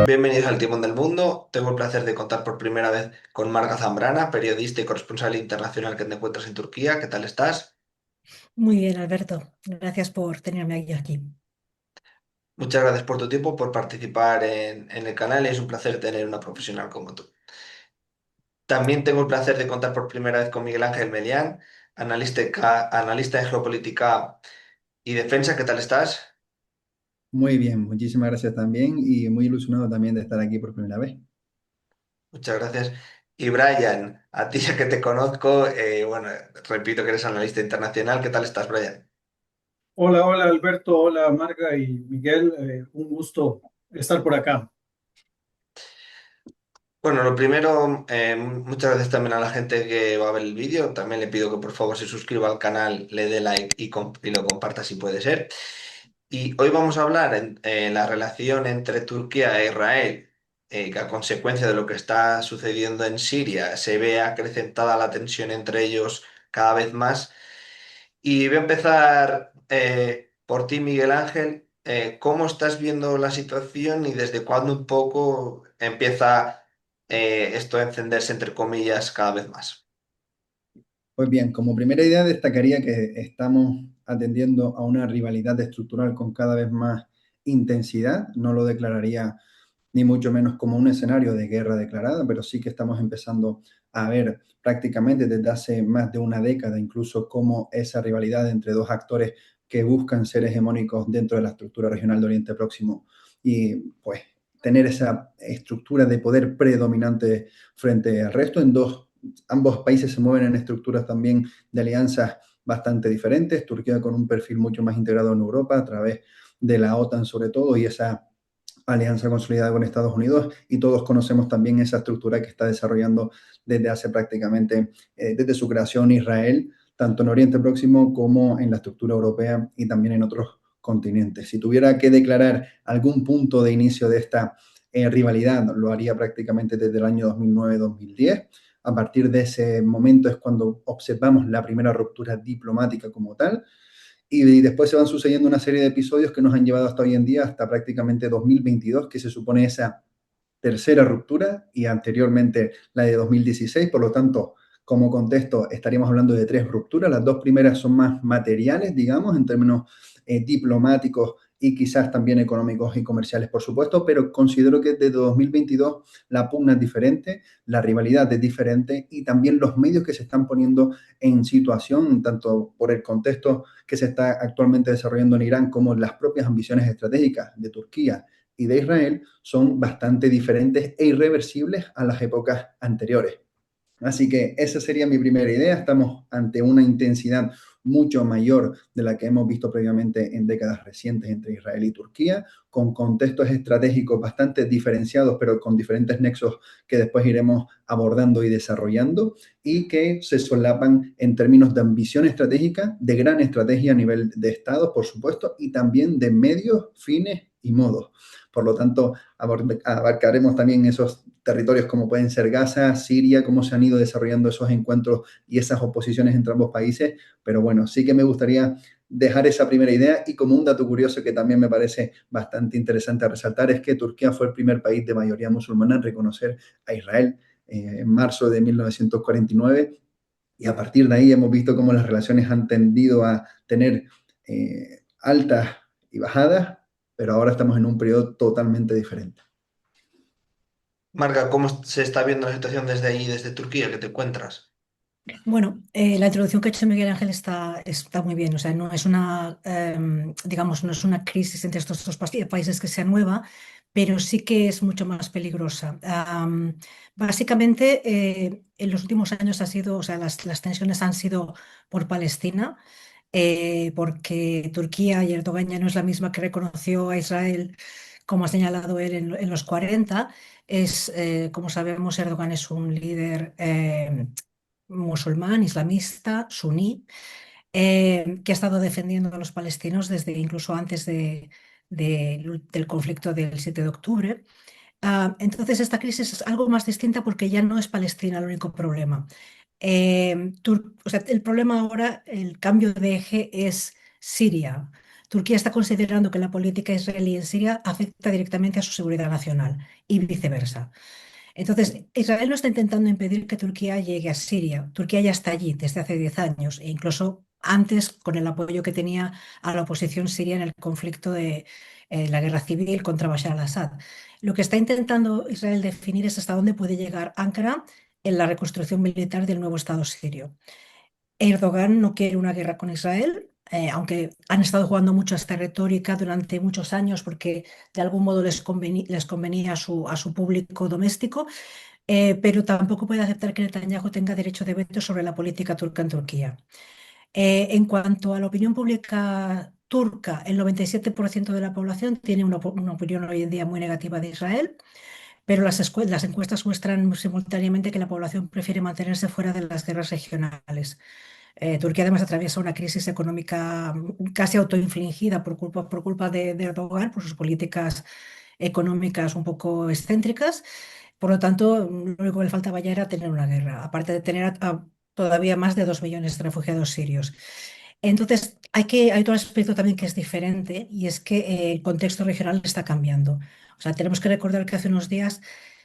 Bienvenidos al Timón del Mundo. Tengo el placer de contar por primera vez con Marga Zambrana, periodista y corresponsal internacional que te encuentras en Turquía. ¿Qué tal estás? Muy bien, Alberto. Gracias por tenerme aquí. Muchas gracias por tu tiempo, por participar en el canal y es un placer tener una profesional como tú. También tengo el placer de contar por primera vez con Miguel Ángel Melián, analista en geopolítica y defensa. ¿Qué tal estás? Muy bien, muchísimas gracias también y muy ilusionado también de estar aquí por primera vez. Muchas gracias. Y Brian, a ti ya que te conozco, bueno, repito que eres analista internacional. ¿Qué tal estás, Brian? Hola, hola Alberto, hola Marga y Miguel, un gusto estar por acá. Bueno, lo primero, muchas gracias también a la gente que va a ver el vídeo. También le pido que por favor se suscriba al canal, le dé like y lo comparta si puede ser. Y hoy vamos a hablar en la relación entre Turquía e Israel, que a consecuencia de lo que está sucediendo en Siria se ve acrecentada la tensión entre ellos cada vez más. Y voy a empezar por ti, Miguel Ángel. ¿Cómo estás viendo la situación y desde cuándo un poco empieza esto a encenderse, entre comillas, cada vez más? Pues bien, como primera idea destacaría que estamos atendiendo a una rivalidad estructural con cada vez más intensidad. No lo declararía ni mucho menos como un escenario de guerra declarada, pero sí que estamos empezando a ver prácticamente desde hace más de una década incluso cómo esa rivalidad entre dos actores que buscan ser hegemónicos dentro de la estructura regional de Oriente Próximo y pues tener esa estructura de poder predominante frente al resto en ambos países se mueven en estructuras también de alianzas bastante diferentes, Turquía con un perfil mucho más integrado en Europa a través de la OTAN sobre todo y esa alianza consolidada con Estados Unidos y todos conocemos también esa estructura que está desarrollando desde hace prácticamente, desde su creación Israel, tanto en Oriente Próximo como en la estructura europea y también en otros continentes. Si tuviera que declarar algún punto de inicio de esta rivalidad, lo haría prácticamente desde el año 2009-2010. A partir de ese momento es cuando observamos la primera ruptura diplomática como tal y después se van sucediendo una serie de episodios que nos han llevado hasta hoy en día, hasta prácticamente 2022, que se supone esa tercera ruptura y anteriormente la de 2016. Por lo tanto, como contexto, estaríamos hablando de tres rupturas. Las dos primeras son más materiales, digamos, en términos diplomáticos y quizás también económicos y comerciales, por supuesto, pero considero que desde 2022 la pugna es diferente, la rivalidad es diferente y también los medios que se están poniendo en situación, tanto por el contexto que se está actualmente desarrollando en Irán como las propias ambiciones estratégicas de Turquía y de Israel, son bastante diferentes e irreversibles a las épocas anteriores. Así que esa sería mi primera idea. Estamos ante una intensidad mucho mayor de la que hemos visto previamente en décadas recientes entre Israel y Turquía, con contextos estratégicos bastante diferenciados, pero con diferentes nexos que después iremos abordando y desarrollando, y que se solapan en términos de ambición estratégica, de gran estrategia a nivel de estados, por supuesto, y también de medios, fines y modos. Por lo tanto, abarcaremos también esos territorios como pueden ser Gaza, Siria, cómo se han ido desarrollando esos encuentros y esas oposiciones entre ambos países. Pero bueno, sí que me gustaría dejar esa primera idea y como un dato curioso que también me parece bastante interesante a resaltar es que Turquía fue el primer país de mayoría musulmana en reconocer a Israel en marzo de 1949 y a partir de ahí hemos visto cómo las relaciones han tendido a tener altas y bajadas, pero ahora estamos en un periodo totalmente diferente. Marga, ¿cómo se está viendo la situación desde ahí, desde Turquía, que te encuentras? Bueno, la introducción que ha hecho Miguel Ángel está muy bien. O sea, no es una, digamos, no es una crisis entre estos dos países que sea nueva, pero sí que es mucho más peligrosa. Básicamente, en los últimos años ha sido, o sea, las tensiones han sido por Palestina, porque Turquía y Erdogan ya no es la misma que reconoció a Israel, como ha señalado él en los 40. Como sabemos, Erdogan es un líder musulmán, islamista, suní, que ha estado defendiendo a los palestinos desde incluso antes del conflicto del 7 de octubre. Entonces, esta crisis es algo más distinta porque ya no es Palestina el único problema. O sea, el problema ahora, el cambio de eje es Siria. Turquía está considerando que la política israelí en Siria afecta directamente a su seguridad nacional y viceversa. Entonces, Israel no está intentando impedir que Turquía llegue a Siria. Turquía ya está allí desde hace 10 años e incluso antes con el apoyo que tenía a la oposición siria en el conflicto de la guerra civil contra Bashar al-Assad. Lo que está intentando Israel definir es hasta dónde puede llegar Ankara en la reconstrucción militar del nuevo Estado sirio. Erdogan no quiere una guerra con Israel, aunque han estado jugando mucho a esta retórica durante muchos años porque de algún modo les convenía a su público doméstico, pero tampoco puede aceptar que Netanyahu tenga derecho de veto sobre la política turca en Turquía. En cuanto a la opinión pública turca, el 97% de la población tiene una opinión hoy en día muy negativa de Israel, pero las encuestas muestran simultáneamente que la población prefiere mantenerse fuera de las guerras regionales. Turquía además atraviesa una crisis económica casi autoinfligida por culpa de Erdogan, por sus políticas económicas un poco excéntricas. Por lo tanto, lo único que le faltaba ya era tener una guerra, aparte de tener todavía más de 2 millones de refugiados sirios. Entonces, hay otro aspecto también que es diferente y es que el contexto regional está cambiando. O sea, tenemos que recordar que hace unos días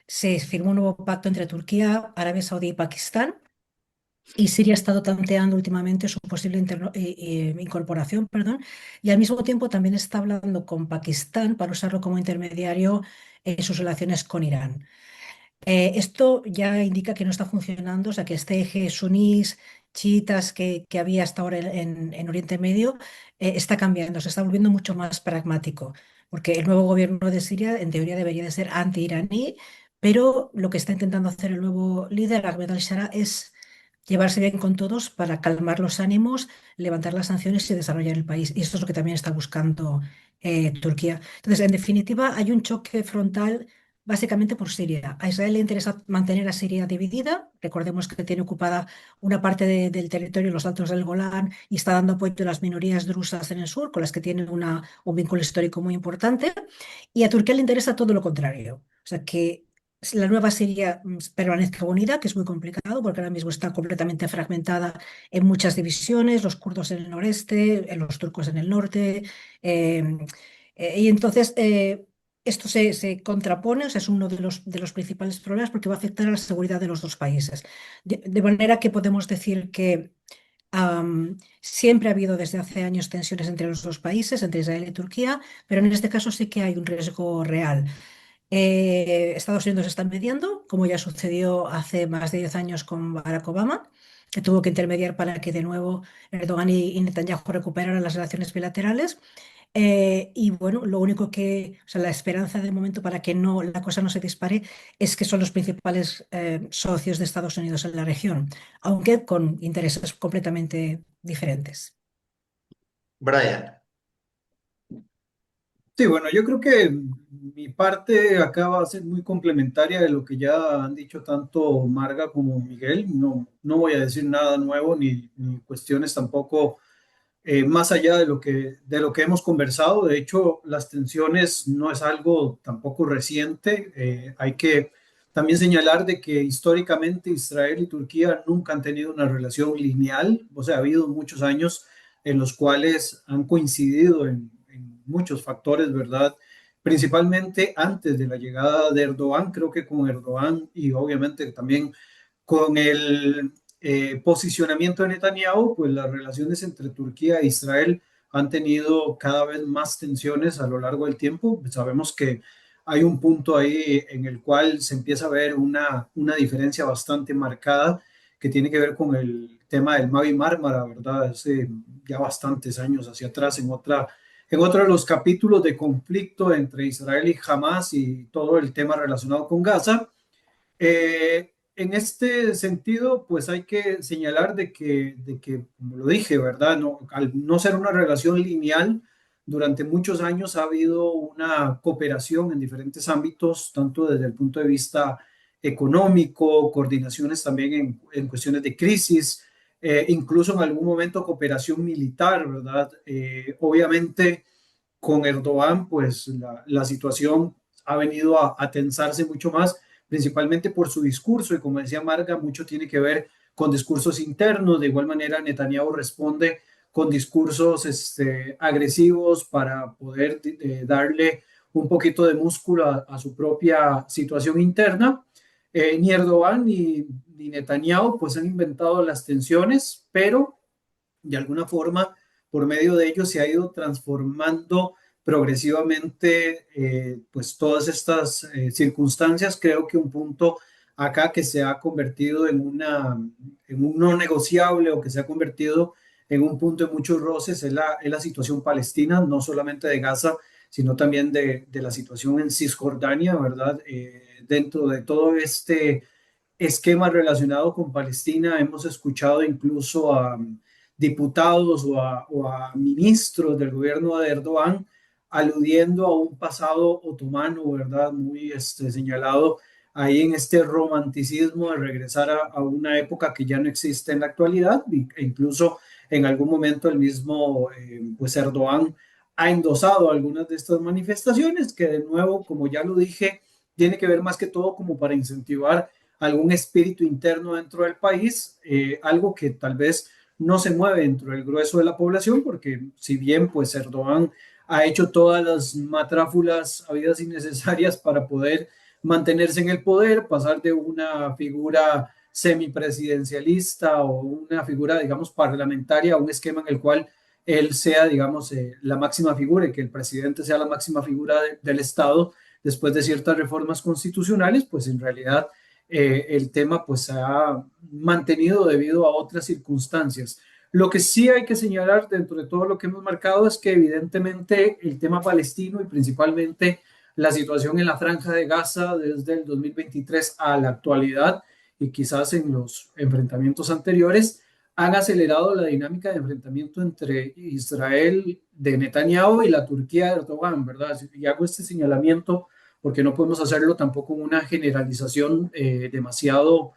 se firmó un nuevo pacto entre Turquía, Arabia Saudí y Pakistán, y Siria ha estado tanteando últimamente su posible incorporación, perdón, y al mismo tiempo también está hablando con Pakistán para usarlo como intermediario en sus relaciones con Irán. Esto ya indica que no está funcionando, o sea, que este eje sunís, chiitas que había hasta ahora en Oriente Medio está cambiando, se está volviendo mucho más pragmático, porque el nuevo gobierno de Siria en teoría debería de ser anti-iraní, pero lo que está intentando hacer el nuevo líder, Ahmed al-Shara, es llevarse bien con todos para calmar los ánimos, levantar las sanciones y desarrollar el país. Y esto es lo que también está buscando Turquía. Entonces, en definitiva, hay un choque frontal básicamente por Siria. A Israel le interesa mantener a Siria dividida. Recordemos que tiene ocupada una parte del territorio, los Altos del Golán, y está dando apoyo a las minorías drusas en el sur, con las que tiene un vínculo histórico muy importante. Y a Turquía le interesa todo lo contrario. O sea, que la nueva Siria permanezca unida, que es muy complicado porque ahora mismo está completamente fragmentada en muchas divisiones, los kurdos en el noreste, los turcos en el norte. eh, y entonces esto se contrapone, o sea, es uno de los principales problemas porque va a afectar a la seguridad de los dos países. De manera que podemos decir que siempre ha habido desde hace años tensiones entre los dos países, entre Israel y Turquía, pero en este caso sí que hay un riesgo real. Estados Unidos está mediando, como ya sucedió hace más de 10 años con Barack Obama, que tuvo que intermediar para que de nuevo Erdogan y Netanyahu recuperaran las relaciones bilaterales. Y bueno, lo único que, o sea, la esperanza de momento para que la cosa no se dispare es que son los principales socios de Estados Unidos en la región, aunque con intereses completamente diferentes. Brian, Sí, bueno, yo creo que mi parte acá va a ser muy complementaria de lo que ya han dicho tanto Marga como Miguel. No, no voy a decir nada nuevo ni cuestiones tampoco más allá de lo que hemos conversado. De hecho, las tensiones no es algo tampoco reciente. Hay que también señalar de que históricamente Israel y Turquía nunca han tenido una relación lineal. O sea, ha habido muchos años en los cuales han coincidido en muchos factores, ¿verdad? Principalmente antes de la llegada de Erdogan, creo que con Erdogan y obviamente también con el posicionamiento de Netanyahu, pues las relaciones entre Turquía e Israel han tenido cada vez más tensiones a lo largo del tiempo. Sabemos que hay un punto ahí en el cual se empieza a ver una diferencia bastante marcada que tiene que ver con el tema del Mavi Mármara, ¿verdad? Hace ya bastantes años hacia atrás, en otro de los capítulos de conflicto entre Israel y Hamas y todo el tema relacionado con Gaza. En este sentido, pues hay que señalar de que, como lo dije, ¿verdad? No, al no ser una relación lineal, durante muchos años ha habido una cooperación en diferentes ámbitos, tanto desde el punto de vista económico, coordinaciones también en cuestiones de crisis, incluso en algún momento cooperación militar, ¿verdad? Obviamente con Erdogan, pues la situación ha venido a tensarse mucho más, principalmente por su discurso, y como decía Marga, mucho tiene que ver con discursos internos. De igual manera, Netanyahu responde con discursos agresivos para poder darle un poquito de músculo a su propia situación interna. Ni Erdogan ni Netanyahu pues han inventado las tensiones, pero de alguna forma por medio de ellos se ha ido transformando progresivamente pues todas estas circunstancias. Creo que un punto acá que se ha convertido en un no negociable, o que se ha convertido en un punto de muchos roces, es la situación palestina, no solamente de Gaza, sino también de la situación en Cisjordania, ¿verdad? Dentro de todo este esquema relacionado con Palestina, hemos escuchado incluso a diputados o a ministros del gobierno de Erdogan aludiendo a un pasado otomano, ¿verdad? Muy señalado ahí en este romanticismo de regresar a una época que ya no existe en la actualidad, e incluso en algún momento el mismo pues Erdogan ha endosado algunas de estas manifestaciones, que de nuevo, como ya lo dije, tiene que ver más que todo como para incentivar algún espíritu interno dentro del país, algo que tal vez no se mueve dentro del grueso de la población, porque si bien pues Erdogan ha hecho todas las matráfulas habidas y necesarias para poder mantenerse en el poder, pasar de una figura semipresidencialista o una figura, digamos, parlamentaria a un esquema en el cual él sea, digamos, la máxima figura, y que el presidente sea la máxima figura del Estado después de ciertas reformas constitucionales, pues en realidad el tema pues se ha mantenido debido a otras circunstancias. Lo que sí hay que señalar dentro de todo lo que hemos marcado es que evidentemente el tema palestino, y principalmente la situación en la Franja de Gaza desde el 2023 a la actualidad, y quizás en los enfrentamientos anteriores, han acelerado la dinámica de enfrentamiento entre Israel de Netanyahu y la Turquía de Erdogan, ¿verdad? Y hago este señalamiento porque no podemos hacerlo tampoco en una generalización demasiado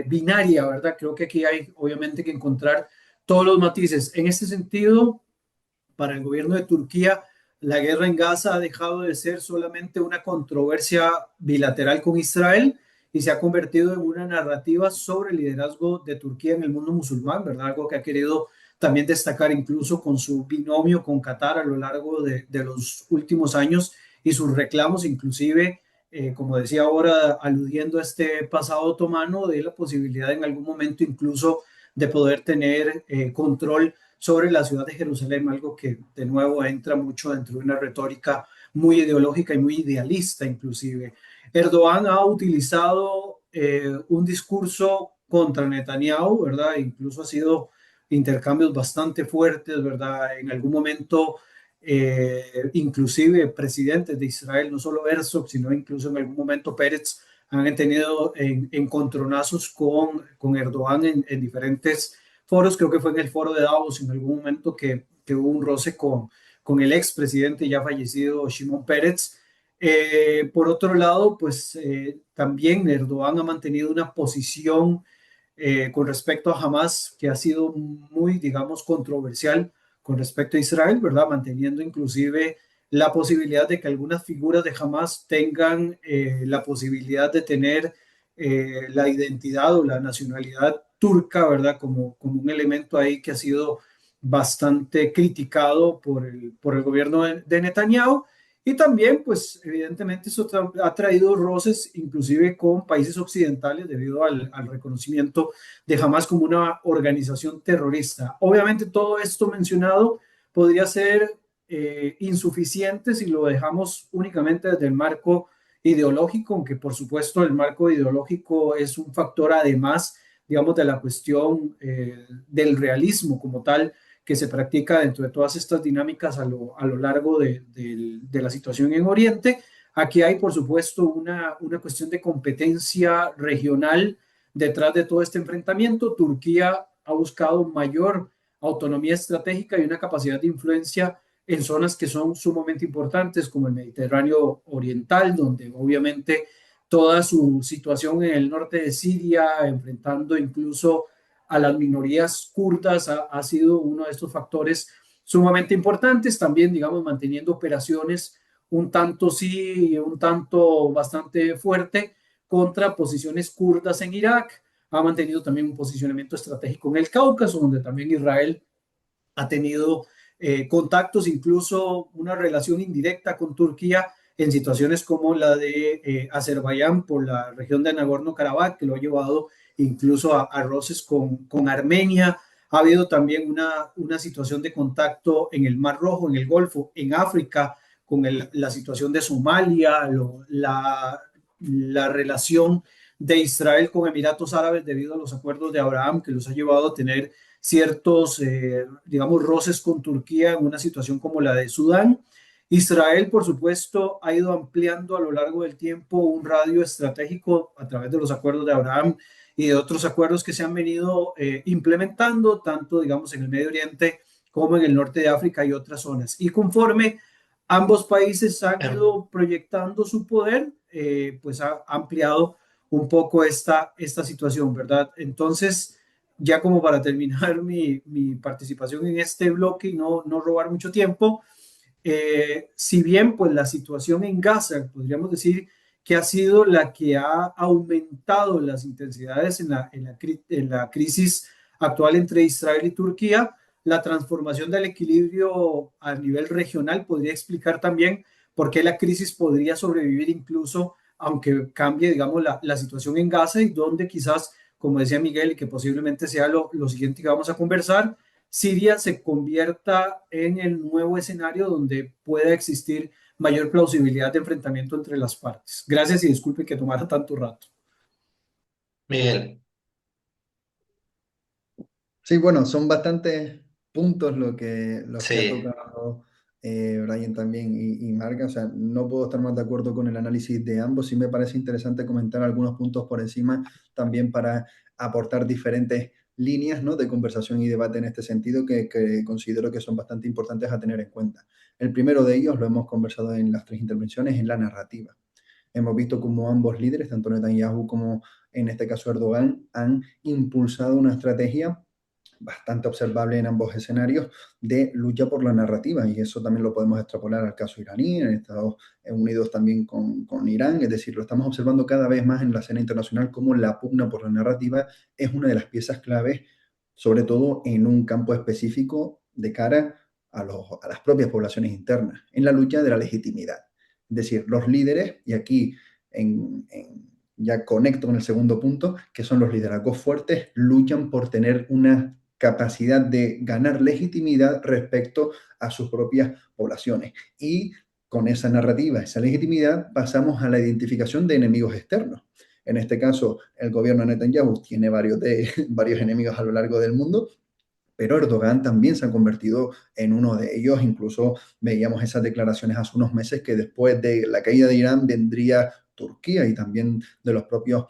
binaria, ¿verdad? Creo que aquí hay obviamente que encontrar todos los matices. En este sentido, para el gobierno de Turquía, la guerra en Gaza ha dejado de ser solamente una controversia bilateral con Israel y se ha convertido en una narrativa sobre el liderazgo de Turquía en el mundo musulmán, ¿verdad? Algo que ha querido también destacar incluso con su binomio con Qatar a lo largo de los últimos años, y sus reclamos inclusive, como decía ahora, aludiendo a este pasado otomano, de la posibilidad en algún momento incluso de poder tener control sobre la ciudad de Jerusalén, algo que de nuevo entra mucho dentro de una retórica muy ideológica y muy idealista inclusive. Erdogan ha utilizado un discurso contra Netanyahu, ¿verdad? Incluso ha sido intercambios bastante fuertes, ¿verdad? En algún momento, inclusive presidentes de Israel, no solo Herzog, sino incluso en algún momento Pérez, han tenido encontronazos con Erdogan en diferentes foros. Creo que fue en el foro de Davos en algún momento que hubo un roce con el expresidente ya fallecido Shimon Peres. Por otro lado, pues también Erdogan ha mantenido una posición con respecto a Hamas que ha sido muy, digamos, controversial con respecto a Israel, ¿verdad? Manteniendo inclusive la posibilidad de que algunas figuras de Hamas tengan la posibilidad de tener la identidad o la nacionalidad turca, ¿verdad? Como un elemento ahí que ha sido bastante criticado por el gobierno de Netanyahu. Y también, pues, evidentemente eso ha traído roces inclusive con países occidentales debido al reconocimiento de Hamas como una organización terrorista. Obviamente todo esto mencionado podría ser insuficiente si lo dejamos únicamente desde el marco ideológico, aunque por supuesto el marco ideológico es un factor además, digamos, de la cuestión del realismo como tal que se practica dentro de todas estas dinámicas a lo largo de la situación en Oriente. Aquí hay, por supuesto, una cuestión de competencia regional detrás de todo este enfrentamiento. Turquía ha buscado mayor autonomía estratégica y una capacidad de influencia en zonas que son sumamente importantes, como el Mediterráneo Oriental, donde obviamente toda su situación en el norte de Siria, enfrentando incluso a las minorías kurdas, ha sido uno de estos factores sumamente importantes. También, digamos, manteniendo operaciones un tanto sí y un tanto bastante fuerte contra posiciones kurdas en Irak. Ha mantenido también un posicionamiento estratégico en el Cáucaso, donde también Israel ha tenido contactos, incluso una relación indirecta con Turquía en situaciones como la de Azerbaiyán por la región de Nagorno-Karabaj, que lo ha llevado incluso a roces con Armenia. Ha habido también una situación de contacto en el Mar Rojo, en el Golfo, en África, con la situación de Somalia, la relación de Israel con Emiratos Árabes debido a los acuerdos de Abraham que los ha llevado a tener ciertos, digamos, roces con Turquía en una situación como la de Sudán. Israel, por supuesto, ha ido ampliando a lo largo del tiempo un radio estratégico a través de los acuerdos de Abraham y de otros acuerdos que se han venido implementando, tanto, digamos, en el Medio Oriente como en el norte de África y otras zonas. Y conforme ambos países han ido proyectando su poder, pues ha ampliado un poco esta situación, ¿verdad? Entonces, ya como para terminar mi participación en este bloque y no robar mucho tiempo, si bien pues la situación en Gaza, podríamos decir que ha sido la que ha aumentado las intensidades en la crisis actual entre Israel y Turquía, la transformación del equilibrio a nivel regional podría explicar también por qué la crisis podría sobrevivir incluso aunque cambie, digamos, la situación en Gaza y donde quizás, como decía Miguel, y que posiblemente sea lo siguiente que vamos a conversar, Siria se convierta en el nuevo escenario donde pueda existir mayor plausibilidad de enfrentamiento entre las partes. Gracias y disculpe que tomara tanto rato. Miguel, Sí, bueno, son bastantes puntos los que ha sí, tocado Brian también y Marga. O sea, no puedo estar más de acuerdo con el análisis de ambos. Sí me parece interesante comentar algunos puntos por encima también para aportar diferentes líneas, ¿no?, de conversación y debate en este sentido que considero que son bastante importantes a tener en cuenta. El primero de ellos, lo hemos conversado en las tres intervenciones, es la narrativa. Hemos visto cómo ambos líderes, tanto Netanyahu como en este caso Erdogan, han impulsado una estrategia bastante observable en ambos escenarios de lucha por la narrativa, y eso también lo podemos extrapolar al caso iraní, en Estados Unidos también con Irán. Es decir, lo estamos observando cada vez más en la escena internacional como la pugna por la narrativa es una de las piezas claves, sobre todo en un campo específico de cara a las propias poblaciones internas, en la lucha de la legitimidad. Es decir, los líderes, y aquí ya conecto con el segundo punto, que son los liderazgos fuertes, luchan por tener una capacidad de ganar legitimidad respecto a sus propias poblaciones. Y con esa narrativa, esa legitimidad, pasamos a la identificación de enemigos externos. En este caso, el gobierno de Netanyahu tiene varios enemigos a lo largo del mundo, pero Erdogan también se ha convertido en uno de ellos. Incluso veíamos esas declaraciones hace unos meses que después de la caída de Irán vendría Turquía, y también de los propios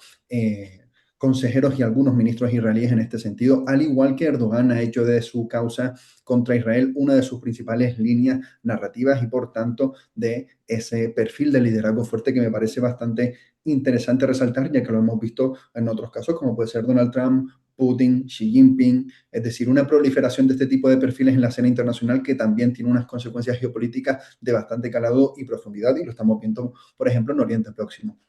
consejeros y algunos ministros israelíes en este sentido, al igual que Erdogan ha hecho de su causa contra Israel una de sus principales líneas narrativas y por tanto de ese perfil de liderazgo fuerte que me parece bastante interesante resaltar, ya que lo hemos visto en otros casos como puede ser Donald Trump, Putin, Xi Jinping. Es decir, una proliferación de este tipo de perfiles en la escena internacional que también tiene unas consecuencias geopolíticas de bastante calado y profundidad, y lo estamos viendo, por ejemplo, en Oriente Próximo.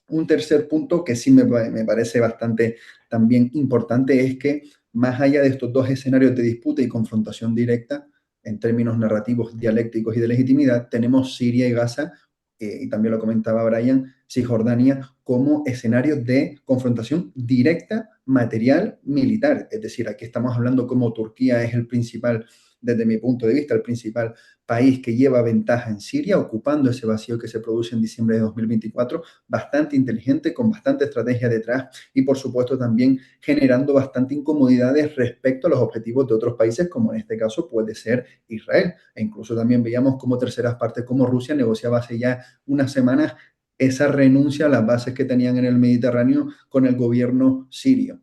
Un tercer punto que sí me parece bastante también importante es que más allá de estos dos escenarios de disputa y confrontación directa, en términos narrativos, dialécticos y de legitimidad, tenemos Siria y Gaza, y también lo comentaba Brian, Cisjordania, como escenarios de confrontación directa, material, militar. Es decir, aquí estamos hablando como Turquía es el principal, desde mi punto de vista, el principal país que lleva ventaja en Siria, ocupando ese vacío que se produce en diciembre de 2024, bastante inteligente, con bastante estrategia detrás, y por supuesto también generando bastante incomodidades respecto a los objetivos de otros países, como en este caso puede ser Israel. E incluso también veíamos como terceras partes como Rusia negociaba hace ya unas semanas esa renuncia a las bases que tenían en el Mediterráneo con el gobierno sirio.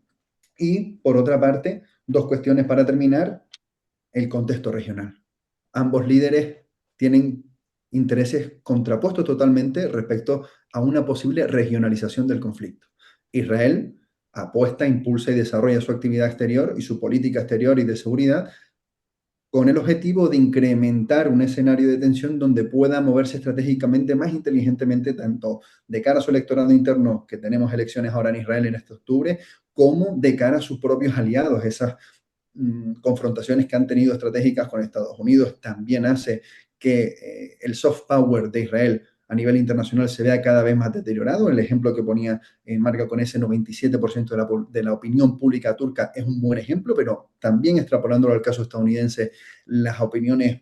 Y por otra parte, dos cuestiones para terminar: el contexto regional. Ambos líderes tienen intereses contrapuestos totalmente respecto a una posible regionalización del conflicto. Israel apuesta, impulsa y desarrolla su actividad exterior y su política exterior y de seguridad con el objetivo de incrementar un escenario de tensión donde pueda moverse estratégicamente más inteligentemente, tanto de cara a su electorado interno, que tenemos elecciones ahora en Israel en este octubre, como de cara a sus propios aliados. Esas confrontaciones que han tenido estratégicas con Estados Unidos también hace que el soft power de Israel a nivel internacional se vea cada vez más deteriorado. El ejemplo que ponía Marga con ese 97% de la opinión pública turca es un buen ejemplo, pero también extrapolándolo al caso estadounidense, las opiniones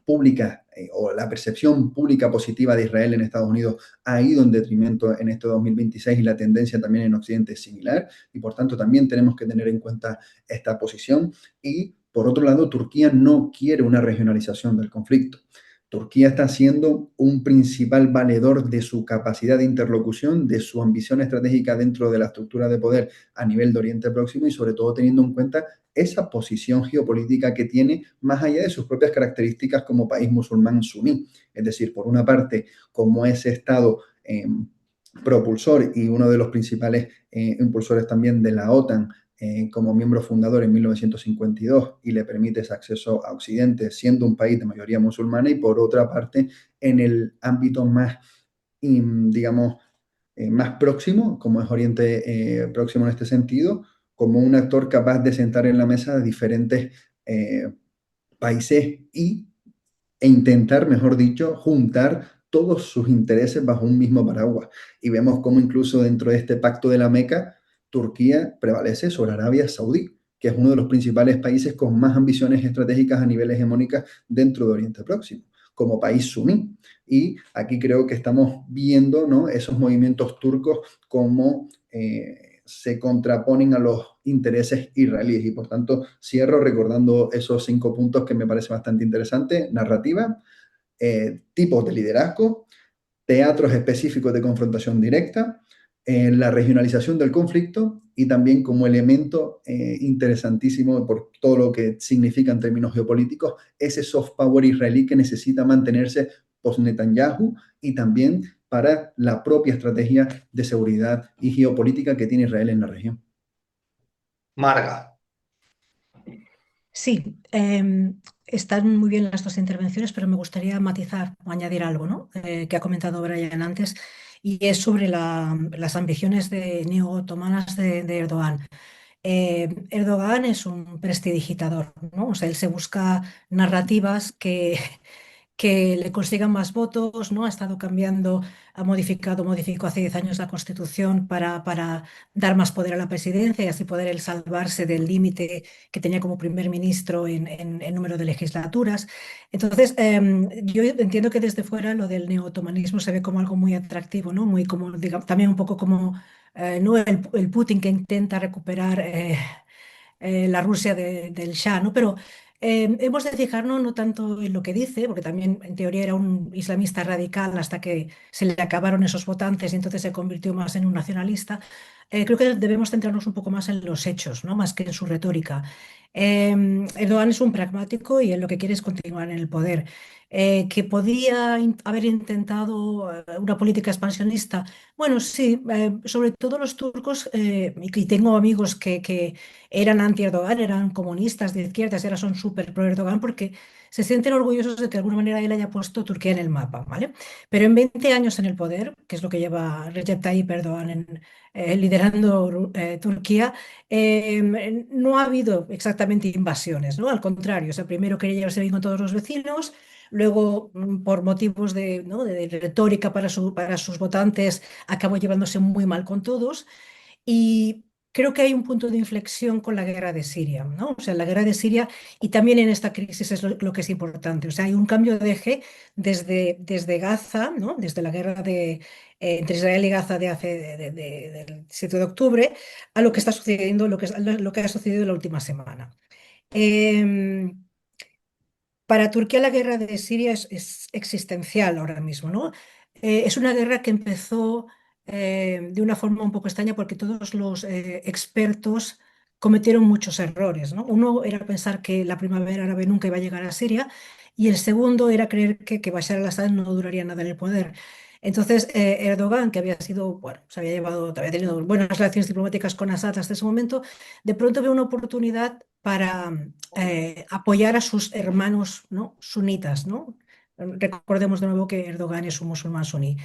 pública o la percepción pública positiva de Israel en Estados Unidos ha ido en detrimento en este 2026 y la tendencia también en Occidente es similar y por tanto también tenemos que tener en cuenta esta posición y por otro lado Turquía no quiere una regionalización del conflicto. Turquía está siendo un principal valedor de su capacidad de interlocución, de su ambición estratégica dentro de la estructura de poder a nivel de Oriente Próximo y sobre todo teniendo en cuenta esa posición geopolítica que tiene más allá de sus propias características como país musulmán suní. Es decir, por una parte, como ese Estado propulsor y uno de los principales impulsores también de la OTAN como miembro fundador en 1952 y le permite ese acceso a Occidente siendo un país de mayoría musulmana y por otra parte en el ámbito más, digamos, más próximo, como es Oriente Próximo en este sentido, como un actor capaz de sentar en la mesa a diferentes países e intentar, mejor dicho, juntar todos sus intereses bajo un mismo paraguas. Y vemos cómo incluso dentro de este pacto de la Meca, Turquía prevalece sobre Arabia Saudí, que es uno de los principales países con más ambiciones estratégicas a nivel hegemónica dentro de Oriente Próximo, como país suní. Y aquí creo que estamos viendo, ¿no?, esos movimientos turcos como se contraponen a los intereses israelíes. Y por tanto, cierro recordando esos 5 puntos que me parece bastante interesante: narrativa, tipos de liderazgo, teatros específicos de confrontación directa, la regionalización del conflicto y también como elemento interesantísimo por todo lo que significa en términos geopolíticos, ese soft power israelí que necesita mantenerse post-Netanyahu y también para la propia estrategia de seguridad y geopolítica que tiene Israel en la región. Marga. Sí, están muy bien las dos intervenciones, pero me gustaría matizar o añadir algo, ¿no? Que ha comentado Brian antes, y es sobre las ambiciones neo-otomanas de Erdogan. Erdogan es un prestidigitador, ¿no? O sea, él se busca narrativas que le consigan más votos, ¿no? Ha estado cambiando, modificó hace 10 años la Constitución para dar más poder a la presidencia y así poder él salvarse del límite que tenía como primer ministro en número de legislaturas. Entonces, yo entiendo que desde fuera lo del neotomanismo se ve como algo muy atractivo, ¿no? Muy como, digamos, también un poco como ¿no? el Putin que intenta recuperar la Rusia del Shah, ¿no? Pero hemos de fijarnos no tanto en lo que dice, porque también en teoría era un islamista radical hasta que se le acabaron esos votantes y entonces se convirtió más en un nacionalista. Creo que debemos centrarnos un poco más en los hechos, ¿no? Más que en su retórica. Erdogan es un pragmático y él lo que quiere es continuar en el poder. Que podía haber intentado una política expansionista. Bueno, sí, sobre todo los turcos, y tengo amigos que eran anti-Erdogan, eran comunistas de izquierdas y ahora son súper pro-Erdogan porque se sienten orgullosos de que de alguna manera él haya puesto Turquía en el mapa, ¿vale? Pero en 20 años en el poder, que es lo que lleva Recep Tayyip Erdogan liderando Turquía, no ha habido exactamente invasiones, ¿no? Al contrario, o sea, primero quería llevarse bien con todos los vecinos. Luego, por motivos ¿no? de retórica para sus votantes, acabó llevándose muy mal con todos. Y creo que hay un punto de inflexión con la guerra de Siria, ¿no? O sea, la guerra de Siria y también en esta crisis es lo que es importante. O sea, hay un cambio de eje desde Gaza, ¿no? Desde la guerra entre Israel y Gaza del 7 de octubre a lo que está sucediendo, lo que ha sucedido la última semana. Em, para Turquía la guerra de Siria es existencial ahora mismo, ¿no? Es una guerra que empezó de una forma un poco extraña porque todos los expertos cometieron muchos errores, ¿no? Uno era pensar que la primavera árabe nunca iba a llegar a Siria y el segundo era creer que Bashar al-Assad no duraría nada en el poder. Entonces, Erdogan, que había sido, bueno, había tenido buenas relaciones diplomáticas con Assad hasta ese momento, de pronto ve una oportunidad para apoyar a sus hermanos, ¿no?, sunitas, ¿no? Recordemos de nuevo que Erdogan es un musulmán suní.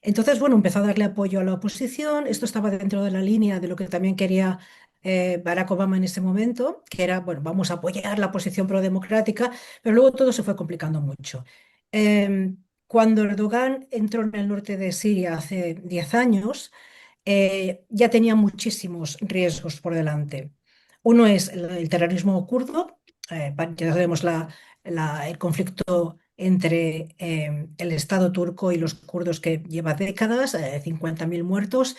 Entonces, bueno, empezó a darle apoyo a la oposición. Esto estaba dentro de la línea de lo que también quería Barack Obama en ese momento, que era, bueno, vamos a apoyar la posición prodemocrática, pero luego todo se fue complicando mucho. Cuando Erdogan entró en el norte de Siria hace 10 años, ya tenía muchísimos riesgos por delante. Uno es el terrorismo kurdo, ya sabemos el conflicto entre el Estado turco y los kurdos que lleva décadas, 50.000 muertos.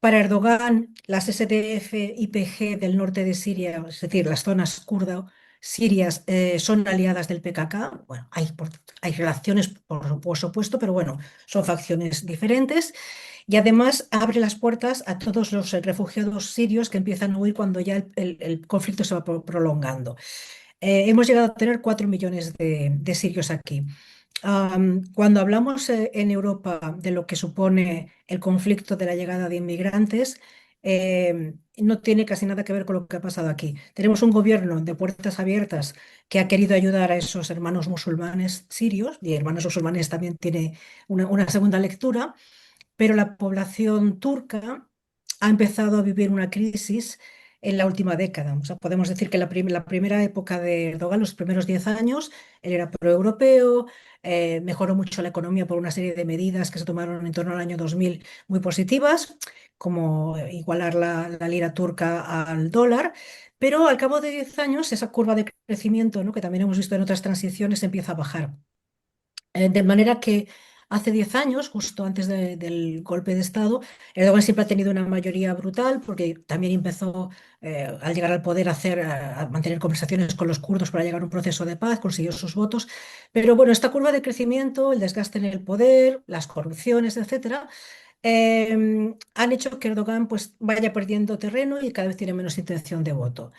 Para Erdogan, las SDF-YPG del norte de Siria, es decir, las zonas kurdo sirias, son aliadas del PKK. Bueno, hay relaciones, por supuesto, pero bueno, son facciones diferentes. Y además abre las puertas a todos los refugiados sirios que empiezan a huir cuando ya el conflicto se va prolongando. Hemos llegado a tener 4 millones de sirios aquí. Cuando hablamos en Europa de lo que supone el conflicto de la llegada de inmigrantes, no tiene casi nada que ver con lo que ha pasado aquí. Tenemos un gobierno de puertas abiertas que ha querido ayudar a esos hermanos musulmanes sirios, y hermanos musulmanes también tiene una segunda lectura, pero la población turca ha empezado a vivir una crisis en la última década. O sea, podemos decir que la primera época de Erdogan, los primeros 10 años, él era proeuropeo, mejoró mucho la economía por una serie de medidas que se tomaron en torno al año 2000 muy positivas, como igualar la lira turca al dólar. Pero al cabo de 10 años, esa curva de crecimiento, ¿no?, que también hemos visto en otras transiciones, empieza a bajar. De manera que hace 10 años, justo antes del golpe de Estado, Erdogan siempre ha tenido una mayoría brutal porque también empezó, al llegar al poder, a mantener conversaciones con los kurdos para llegar a un proceso de paz, consiguió sus votos. Pero bueno, esta curva de crecimiento, el desgaste en el poder, las corrupciones, etcétera, han hecho que Erdogan pues, vaya perdiendo terreno y cada vez tiene menos intención de voto.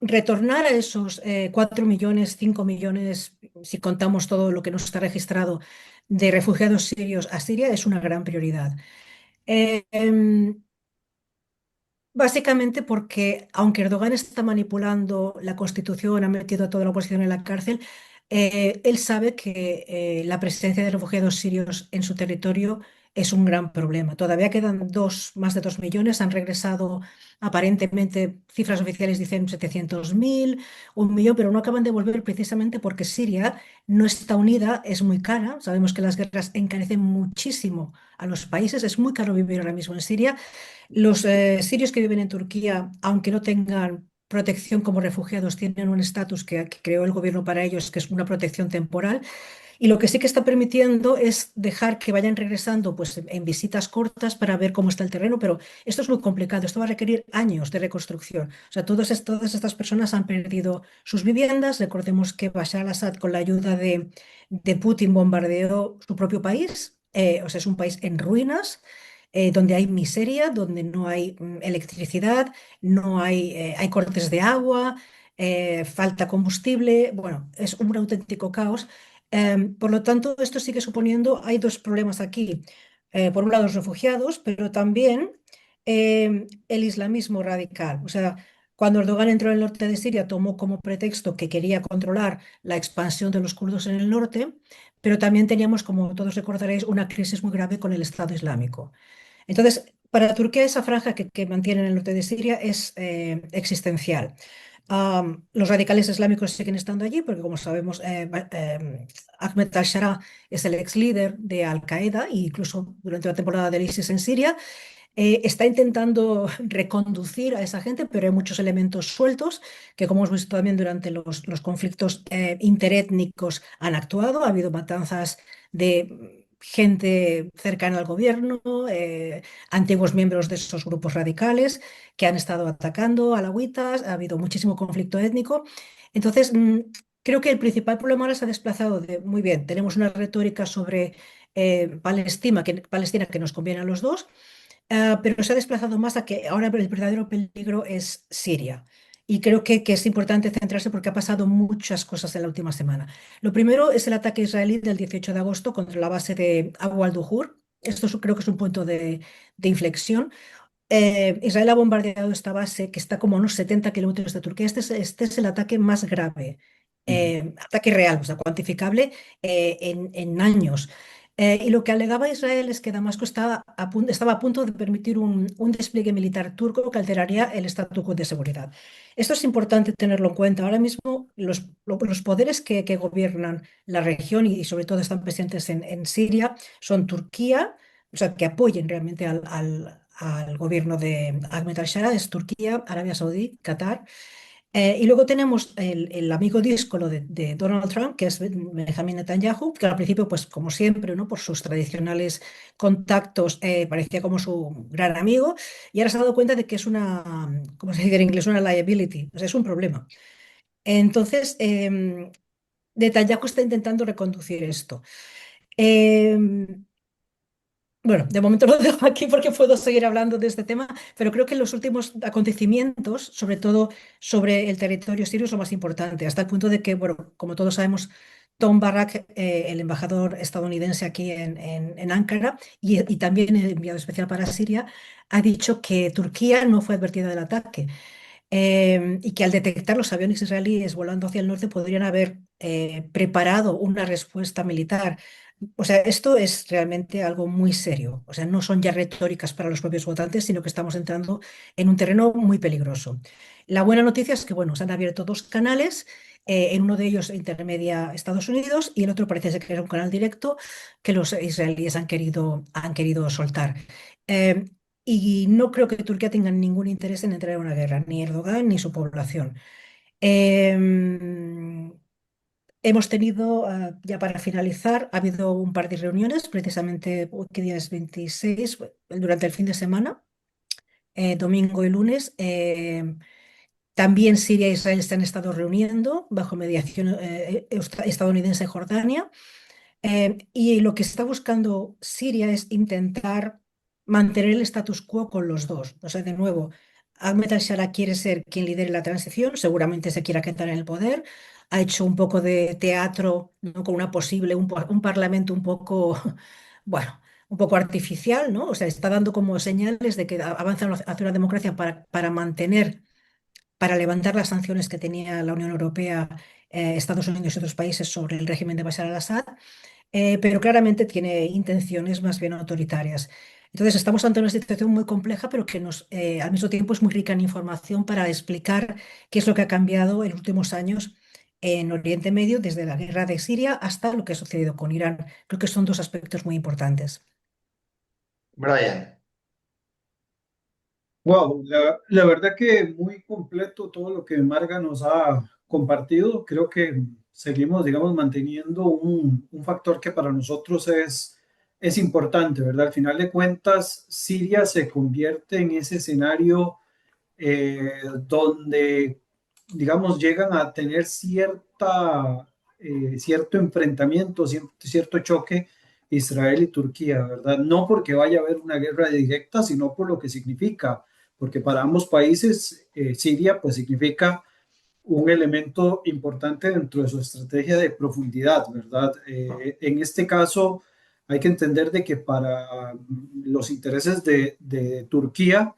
Retornar a esos 4 millones, 5 millones, si contamos todo lo que nos está registrado de refugiados sirios a Siria, es una gran prioridad. Básicamente porque, aunque Erdogan está manipulando la constitución, ha metido a toda la oposición en la cárcel, él sabe que la presencia de refugiados sirios en su territorio es un gran problema. Todavía quedan más de 2 millones, han regresado aparentemente, cifras oficiales dicen 700.000, 1 millón, pero no acaban de volver precisamente porque Siria no está unida, es muy cara. Sabemos que las guerras encarecen muchísimo a los países, es muy caro vivir ahora mismo en Siria. Los sirios que viven en Turquía, aunque no tengan protección como refugiados, tienen un estatus que creó el gobierno para ellos, que es una protección temporal. Y lo que sí que está permitiendo es dejar que vayan regresando pues, en visitas cortas para ver cómo está el terreno, pero esto es muy complicado, esto va a requerir años de reconstrucción. O sea, todas estas personas han perdido sus viviendas. Recordemos que Bashar al-Assad, con la ayuda de Putin, bombardeó su propio país. O sea, es un país en ruinas, donde hay miseria, donde no hay electricidad, no hay cortes de agua, falta combustible. Bueno, es un auténtico caos. Por lo tanto, esto sigue suponiendo, hay dos problemas aquí. Por un lado, los refugiados, pero también el islamismo radical. O sea, cuando Erdogan entró en el norte de Siria, tomó como pretexto que quería controlar la expansión de los kurdos en el norte, pero también teníamos, como todos recordaréis, una crisis muy grave con el Estado Islámico. Entonces, para Turquía esa franja que mantiene en el norte de Siria es existencial. Los radicales islámicos siguen estando allí porque, como sabemos, Ahmed al-Sharaa es el ex líder de Al-Qaeda e incluso durante la temporada del ISIS en Siria. Está intentando reconducir a esa gente, pero hay muchos elementos sueltos que, como hemos visto también durante los conflictos interétnicos, han actuado. Ha habido matanzas de gente cercana al gobierno, antiguos miembros de esos grupos radicales que han estado atacando alawitas. Ha habido muchísimo conflicto étnico. Entonces, creo que el principal problema ahora se ha desplazado muy bien, tenemos una retórica sobre Palestina que nos conviene a los dos. Pero se ha desplazado más a que ahora el verdadero peligro es Siria. Y creo que es importante centrarse porque ha pasado muchas cosas en la última semana. Lo primero es el ataque israelí del 18 de agosto contra la base de Abu al-Duhur. Esto creo que es un punto de inflexión. Israel ha bombardeado esta base que está como a unos 70 kilómetros de Turquía. Este es el ataque más grave, Ujú. ataque real, o sea, cuantificable en años. Y lo que alegaba Israel es que Damasco estaba a punto de permitir un despliegue militar turco que alteraría el statu quo de seguridad. Esto es importante tenerlo en cuenta. Ahora mismo los poderes que gobiernan la región y sobre todo están presentes en Siria son Turquía, o sea, que apoyen realmente al gobierno de Ahmed al-Shara, es Turquía, Arabia Saudí, Qatar. Y luego tenemos el amigo díscolo de Donald Trump, que es Benjamin Netanyahu, que al principio, pues como siempre, ¿no? Por sus tradicionales contactos, parecía como su gran amigo, y ahora se ha dado cuenta de que es ¿cómo se dice en inglés? Una liability, o sea, es un problema. Entonces, Netanyahu está intentando reconducir esto. Em, bueno, de momento lo dejo aquí porque puedo seguir hablando de este tema, pero creo que los últimos acontecimientos, sobre todo sobre el territorio sirio, es lo más importante, hasta el punto de que, bueno, como todos sabemos, Tom Barrack, el embajador estadounidense aquí en Ankara y también el enviado especial para Siria, ha dicho que Turquía no fue advertida del ataque, y que al detectar los aviones israelíes volando hacia el norte podrían haber preparado una respuesta militar. O sea, esto es realmente algo muy serio. O sea, no son ya retóricas para los propios votantes, sino que estamos entrando en un terreno muy peligroso. La buena noticia es que, bueno, se han abierto dos canales. En uno de ellos intermedia Estados Unidos y el otro parece ser que era un canal directo que los israelíes han querido soltar. Eh, y no creo que Turquía tenga ningún interés en entrar en una guerra, ni Erdogan ni su población. Em, Hemos tenido, ya para finalizar, ha habido un par de reuniones, precisamente, ¿qué día es? 26, durante el fin de semana, domingo y lunes. También Siria e Israel se han estado reuniendo bajo mediación estadounidense en Jordania. Y lo que está buscando Siria es intentar mantener el status quo con los dos. O sea, de nuevo, Ahmed al-Shara quiere ser quien lidere la transición, seguramente se quiera quedar en el poder. Ha hecho un poco de teatro, ¿no? Con una posible, un parlamento un poco, bueno, un poco artificial, ¿no? O sea, está dando como señales de que avanza hacia una democracia para levantar las sanciones que tenía la Unión Europea, Estados Unidos y otros países sobre el régimen de Bashar al-Assad, pero claramente tiene intenciones más bien autoritarias. Entonces, estamos ante una situación muy compleja, pero que al mismo tiempo es muy rica en información para explicar qué es lo que ha cambiado en los últimos años en Oriente Medio, desde la guerra de Siria hasta lo que ha sucedido con Irán. Creo que son dos aspectos muy importantes. Brian, Wow, la verdad que muy completo todo lo que Marga nos ha compartido. Creo que seguimos, digamos, manteniendo un factor que para nosotros es importante, ¿verdad? Al final de cuentas, Siria se convierte en ese escenario donde, digamos, llegan a tener cierto enfrentamiento, cierto choque Israel y Turquía, ¿verdad? No porque vaya a haber una guerra directa, sino por lo que significa, porque para ambos países, Siria, pues significa un elemento importante dentro de su estrategia de profundidad, ¿verdad? En este caso, hay que entender de que para los intereses de Turquía,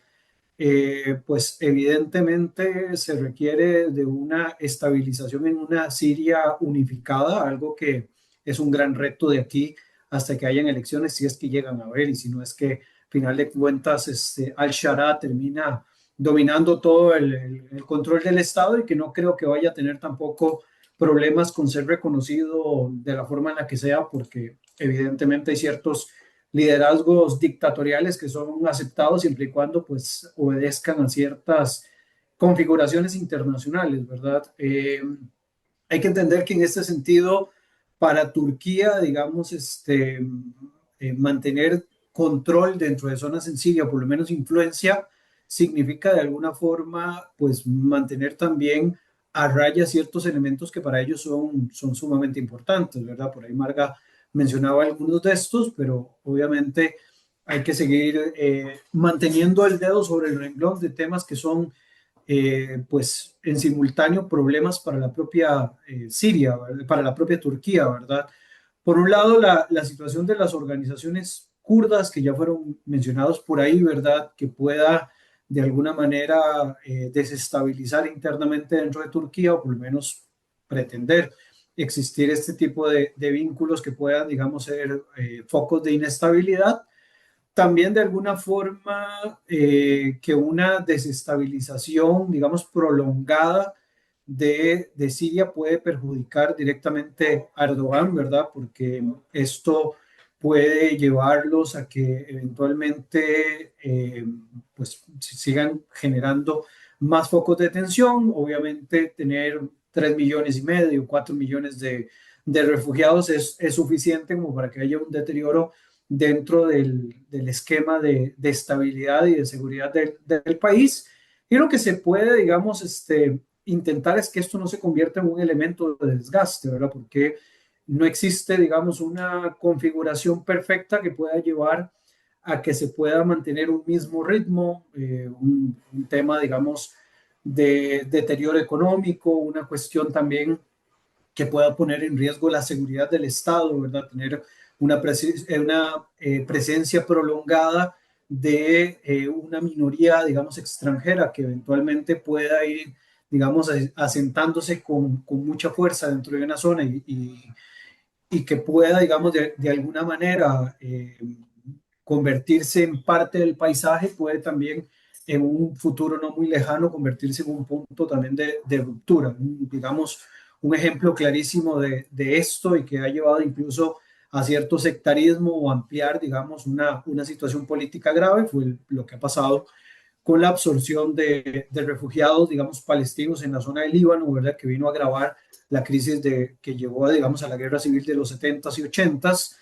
pues evidentemente se requiere de una estabilización en una Siria unificada, algo que es un gran reto de aquí hasta que hayan elecciones, si es que llegan a haber, y si no es que, final de cuentas, al-Shara termina dominando todo el control del Estado y que no creo que vaya a tener tampoco problemas con ser reconocido de la forma en la que sea, porque evidentemente hay ciertos liderazgos dictatoriales que son aceptados siempre y cuando pues obedezcan a ciertas configuraciones internacionales, ¿verdad? Hay que entender que en este sentido, para Turquía, digamos, mantener control dentro de zonas en Siria, o por lo menos influencia, significa de alguna forma, pues, mantener también a raya ciertos elementos que para ellos son sumamente importantes, ¿verdad? Por ahí Marga mencionaba algunos de estos, pero obviamente hay que seguir manteniendo el dedo sobre el renglón de temas que son pues en simultáneo problemas para la propia Siria, ¿verdad? Para la propia Turquía, ¿verdad? Por un lado, la situación de las organizaciones kurdas, que ya fueron mencionados por ahí, ¿verdad? Que pueda de alguna manera desestabilizar internamente dentro de Turquía, o por lo menos pretender existir este tipo de vínculos que puedan, digamos, ser focos de inestabilidad. También de alguna forma que una desestabilización, digamos, prolongada de Siria puede perjudicar directamente a Erdogan, ¿verdad? Porque esto puede llevarlos a que eventualmente pues sigan generando más focos de tensión. Obviamente tener 3,5 millones, 4 millones de refugiados es suficiente como para que haya un deterioro dentro del esquema de estabilidad y de seguridad del país. Y lo que se puede, digamos, intentar es que esto no se convierta en un elemento de desgaste, ¿verdad? Porque no existe, digamos, una configuración perfecta que pueda llevar a que se pueda mantener un mismo ritmo, un tema, digamos, de deterioro económico, una cuestión también que pueda poner en riesgo la seguridad del Estado, ¿verdad? Tener una presencia prolongada de una minoría, digamos, extranjera que eventualmente pueda ir, digamos, asentándose con mucha fuerza dentro de una zona y que pueda, digamos, de alguna manera convertirse en parte del paisaje, puede también en un futuro no muy lejano convertirse en un punto también de ruptura. Digamos, un ejemplo clarísimo de esto y que ha llevado incluso a cierto sectarismo o ampliar, digamos, una situación política grave fue lo que ha pasado con la absorción de refugiados, digamos, palestinos en la zona del Líbano, ¿verdad? Que vino a agravar la crisis que llevó, digamos, a la guerra civil de los 70s y 80s.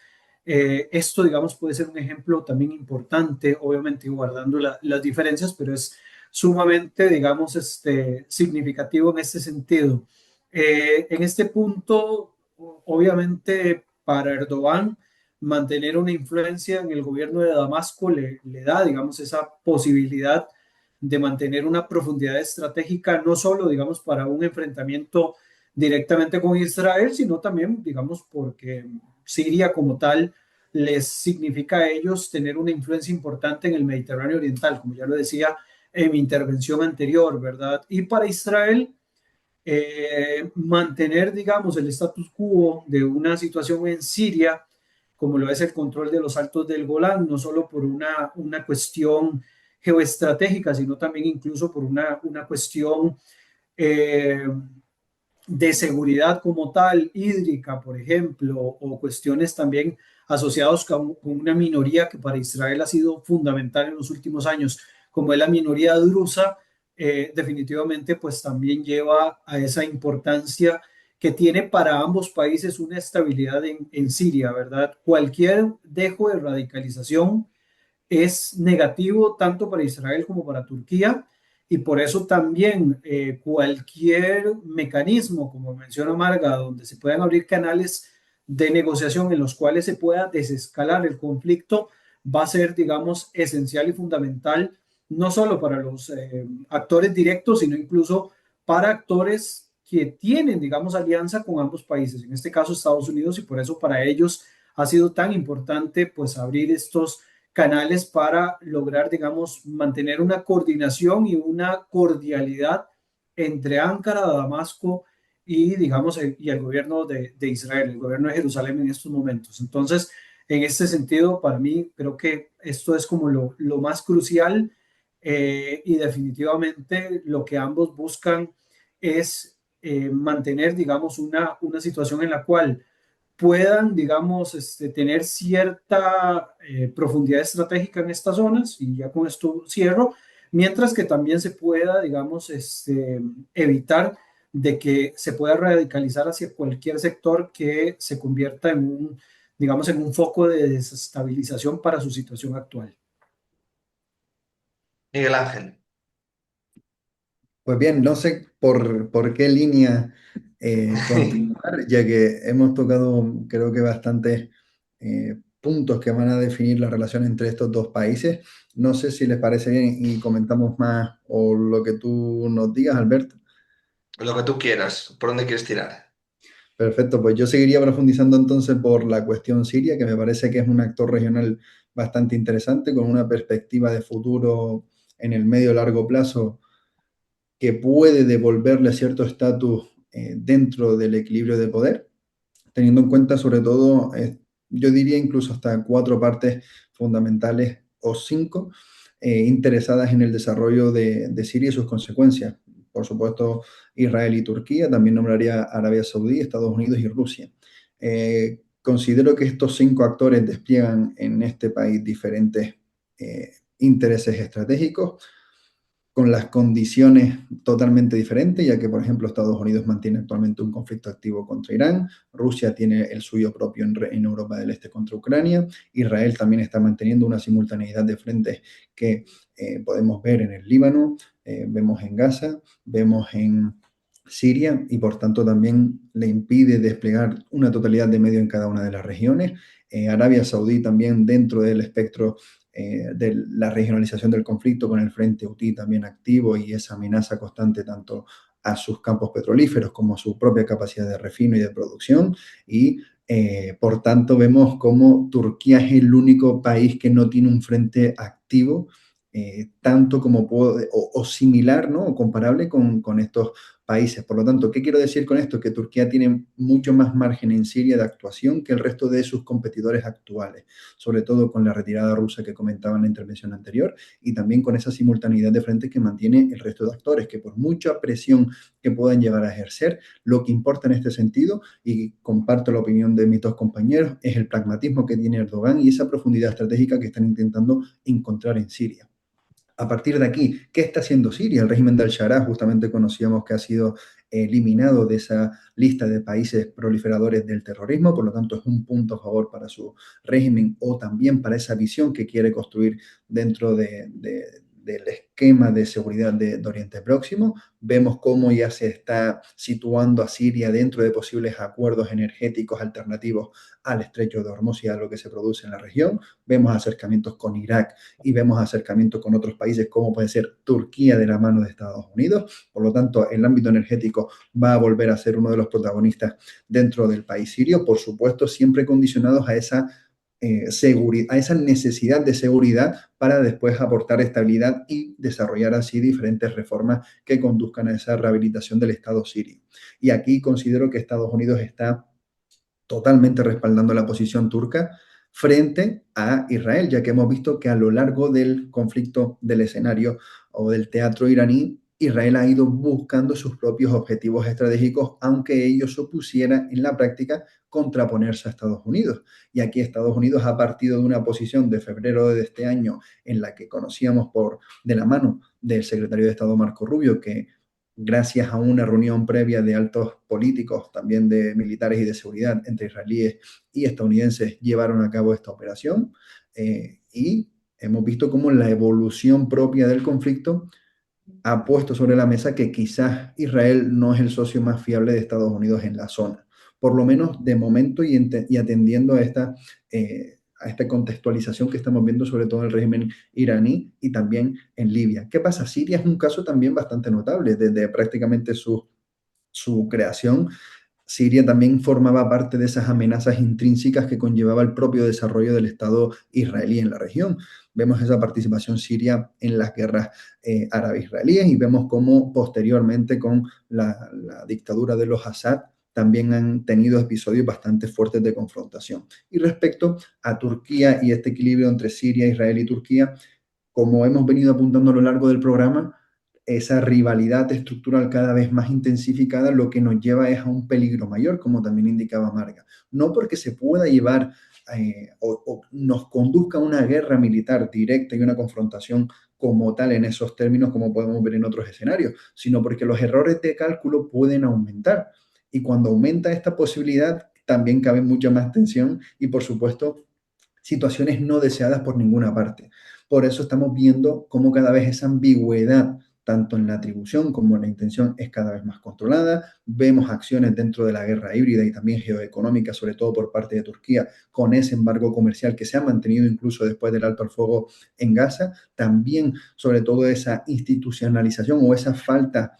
Esto, digamos, puede ser un ejemplo también importante, obviamente guardando las diferencias, pero es sumamente, digamos, significativo en este sentido. En este punto, obviamente, para Erdogan, mantener una influencia en el gobierno de Damasco le da, digamos, esa posibilidad de mantener una profundidad estratégica, no solo, digamos, para un enfrentamiento directamente con Israel, sino también, digamos, porque Siria como tal les significa a ellos tener una influencia importante en el Mediterráneo Oriental, como ya lo decía en mi intervención anterior, ¿verdad? Y para Israel, mantener, digamos, el status quo de una situación en Siria, como lo es el control de los Altos del Golán, no solo por una cuestión geoestratégica, sino también incluso por una cuestión eh, de seguridad como tal, hídrica, por ejemplo, o cuestiones también asociadas con una minoría que para Israel ha sido fundamental en los últimos años, como es la minoría drusa, definitivamente pues también lleva a esa importancia que tiene para ambos países una estabilidad en Siria, ¿verdad? Cualquier dejo de radicalización es negativo tanto para Israel como para Turquía y por eso también cualquier mecanismo, como menciona Marga, donde se puedan abrir canales de negociación en los cuales se pueda desescalar el conflicto, va a ser, digamos, esencial y fundamental, no solo para los actores directos, sino incluso para actores que tienen, digamos, alianza con ambos países, en este caso Estados Unidos, y por eso para ellos ha sido tan importante pues abrir estos canales para lograr, digamos, mantener una coordinación y una cordialidad entre Ankara, Damasco y, digamos, y el gobierno de Israel, el gobierno de Jerusalén en estos momentos. Entonces, en este sentido, para mí, creo que esto es como lo más crucial y definitivamente lo que ambos buscan es mantener, digamos, una situación en la cual puedan, digamos, tener cierta profundidad estratégica en estas zonas, y ya con esto cierro, mientras que también se pueda, digamos, evitar de que se pueda radicalizar hacia cualquier sector que se convierta en digamos, en un foco de desestabilización para su situación actual. Miguel Ángel. Pues bien, no sé por qué línea continuar, ya que hemos tocado, creo que bastantes puntos que van a definir la relación entre estos dos países. No sé si les parece bien y comentamos más o lo que tú nos digas, Alberto. Lo que tú quieras. ¿Por dónde quieres tirar? Perfecto, pues yo seguiría profundizando entonces por la cuestión siria, que me parece que es un actor regional bastante interesante, con una perspectiva de futuro en el medio largo plazo que puede devolverle cierto estatus dentro del equilibrio de poder, teniendo en cuenta sobre todo, yo diría incluso hasta 4 partes fundamentales o 5 interesadas en el desarrollo de Siria y sus consecuencias. Por supuesto, Israel y Turquía, también nombraría Arabia Saudí, Estados Unidos y Rusia. Considero que estos 5 actores despliegan en este país diferentes intereses estratégicos, con las condiciones totalmente diferentes, ya que, por ejemplo, Estados Unidos mantiene actualmente un conflicto activo contra Irán, Rusia tiene el suyo propio en Europa del Este contra Ucrania, Israel también está manteniendo una simultaneidad de frentes que podemos ver en el Líbano, vemos en Gaza, vemos en Siria, y por tanto también le impide desplegar una totalidad de medios en cada una de las regiones. Arabia Saudí también dentro del espectro de la regionalización del conflicto, con el frente Houthi también activo y esa amenaza constante tanto a sus campos petrolíferos como a su propia capacidad de refino y de producción. Y por tanto vemos como Turquía es el único país que no tiene un frente activo, tanto como o similar, ¿no? O comparable con estos países. Por lo tanto, ¿qué quiero decir con esto? Que Turquía tiene mucho más margen en Siria de actuación que el resto de sus competidores actuales, sobre todo con la retirada rusa que comentaba en la intervención anterior, y también con esa simultaneidad de frente que mantiene el resto de actores, que por mucha presión que puedan llegar a ejercer, lo que importa en este sentido, y comparto la opinión de mis 2 compañeros, es el pragmatismo que tiene Erdogan y esa profundidad estratégica que están intentando encontrar en Siria. A partir de aquí, ¿qué está haciendo Siria? El régimen de Al-Sharaa, justamente conocíamos que ha sido eliminado de esa lista de países proliferadores del terrorismo, por lo tanto es un punto a favor para su régimen, o también para esa visión que quiere construir dentro del esquema de seguridad de Oriente Próximo. Vemos cómo ya se está situando a Siria dentro de posibles acuerdos energéticos alternativos al estrecho de Hormuz y a lo que se produce en la región. Vemos acercamientos con Irak y vemos acercamientos con otros países como puede ser Turquía de la mano de Estados Unidos. Por lo tanto, el ámbito energético va a volver a ser uno de los protagonistas dentro del país sirio, por supuesto, siempre condicionados a esa a esa necesidad de seguridad para después aportar estabilidad y desarrollar así diferentes reformas que conduzcan a esa rehabilitación del Estado sirio. Y aquí considero que Estados Unidos está totalmente respaldando la posición turca frente a Israel, ya que hemos visto que a lo largo del conflicto del escenario o del teatro iraní, Israel ha ido buscando sus propios objetivos estratégicos, aunque ello supusiera en la práctica contraponerse a Estados Unidos. Y aquí Estados Unidos ha partido de una posición de febrero de este año en la que conocíamos de la mano del secretario de Estado Marco Rubio, que gracias a una reunión previa de altos políticos, también de militares y de seguridad entre israelíes y estadounidenses, llevaron a cabo esta operación, y hemos visto cómo la evolución propia del conflicto ha puesto sobre la mesa que quizás Israel no es el socio más fiable de Estados Unidos en la zona, por lo menos de momento, y atendiendo a esta contextualización que estamos viendo, sobre todo en el régimen iraní y también en Libia. ¿Qué pasa? Siria es un caso también bastante notable. Desde prácticamente su creación, Siria también formaba parte de esas amenazas intrínsecas que conllevaba el propio desarrollo del Estado israelí en la región. Vemos esa participación siria en las guerras árabe-israelíes, y vemos cómo posteriormente con la dictadura de los Assad también han tenido episodios bastante fuertes de confrontación. Y respecto a Turquía y este equilibrio entre Siria, Israel y Turquía, como hemos venido apuntando a lo largo del programa, esa rivalidad estructural cada vez más intensificada lo que nos lleva es a un peligro mayor, como también indicaba Marga. No porque se pueda llevar o nos conduzca a una guerra militar directa y una confrontación como tal en esos términos, como podemos ver en otros escenarios, sino porque los errores de cálculo pueden aumentar. Y cuando aumenta esta posibilidad, también cabe mucha más tensión y, por supuesto, situaciones no deseadas por ninguna parte. Por eso estamos viendo cómo cada vez esa ambigüedad, tanto en la atribución como en la intención, es cada vez más controlada. Vemos acciones dentro de la guerra híbrida y también geoeconómica, sobre todo por parte de Turquía, con ese embargo comercial que se ha mantenido incluso después del alto al fuego en Gaza. También, sobre todo, esa institucionalización o esa falta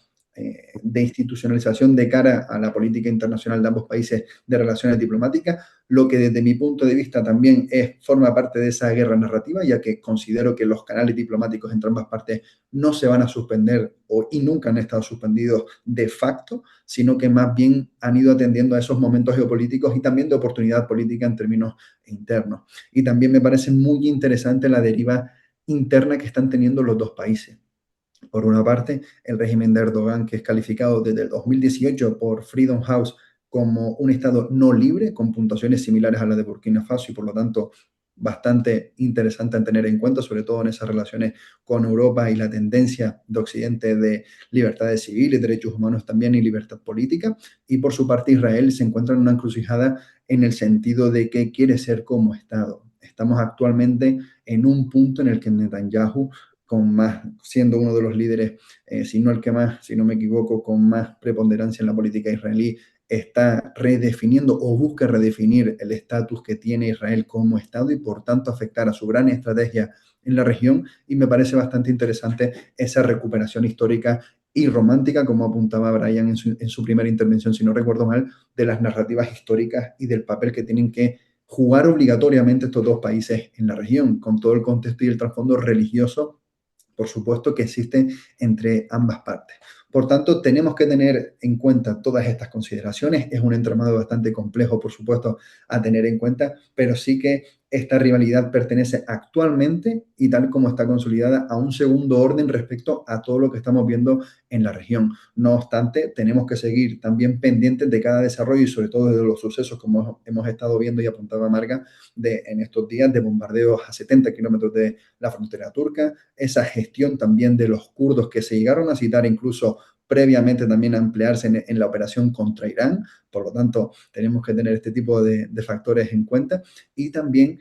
de institucionalización de cara a la política internacional de ambos países de relaciones diplomáticas, lo que desde mi punto de vista también forma parte de esa guerra narrativa, ya que considero que los canales diplomáticos entre ambas partes no se van a suspender y nunca han estado suspendidos de facto, sino que más bien han ido atendiendo a esos momentos geopolíticos y también de oportunidad política en términos internos. Y también me parece muy interesante la deriva interna que están teniendo los dos países. Por una parte, el régimen de Erdogan, que es calificado desde el 2018 por Freedom House como un Estado no libre, con puntuaciones similares a las de Burkina Faso y por lo tanto bastante interesante a tener en cuenta, sobre todo en esas relaciones con Europa y la tendencia de Occidente de libertades civiles, derechos humanos también y libertad política. Y por su parte, Israel se encuentra en una encrucijada en el sentido de que quiere ser como Estado. Estamos actualmente en un punto en el que Netanyahu siendo uno de los líderes, si no el que más, si no me equivoco, con más preponderancia en la política israelí, está redefiniendo o busca redefinir el estatus que tiene Israel como Estado y por tanto afectar a su gran estrategia en la región. Y me parece bastante interesante esa recuperación histórica y romántica, como apuntaba Brian en su primera intervención, si no recuerdo mal, de las narrativas históricas y del papel que tienen que jugar obligatoriamente estos dos países en la región, con todo el contexto y el trasfondo religioso, por supuesto, que existe entre ambas partes. Por tanto, tenemos que tener en cuenta todas estas consideraciones. Es un entramado bastante complejo, por supuesto, a tener en cuenta, pero sí que esta rivalidad pertenece actualmente y tal como está consolidada a un segundo orden respecto a todo lo que estamos viendo en la región. No obstante, tenemos que seguir también pendientes de cada desarrollo y sobre todo de los sucesos como hemos estado viendo y apuntaba Marga en estos días de bombardeos a 70 kilómetros de la frontera turca, esa gestión también de los kurdos que se llegaron a citar incluso previamente también a emplearse en la operación contra Irán. Por lo tanto, tenemos que tener este tipo de factores en cuenta y también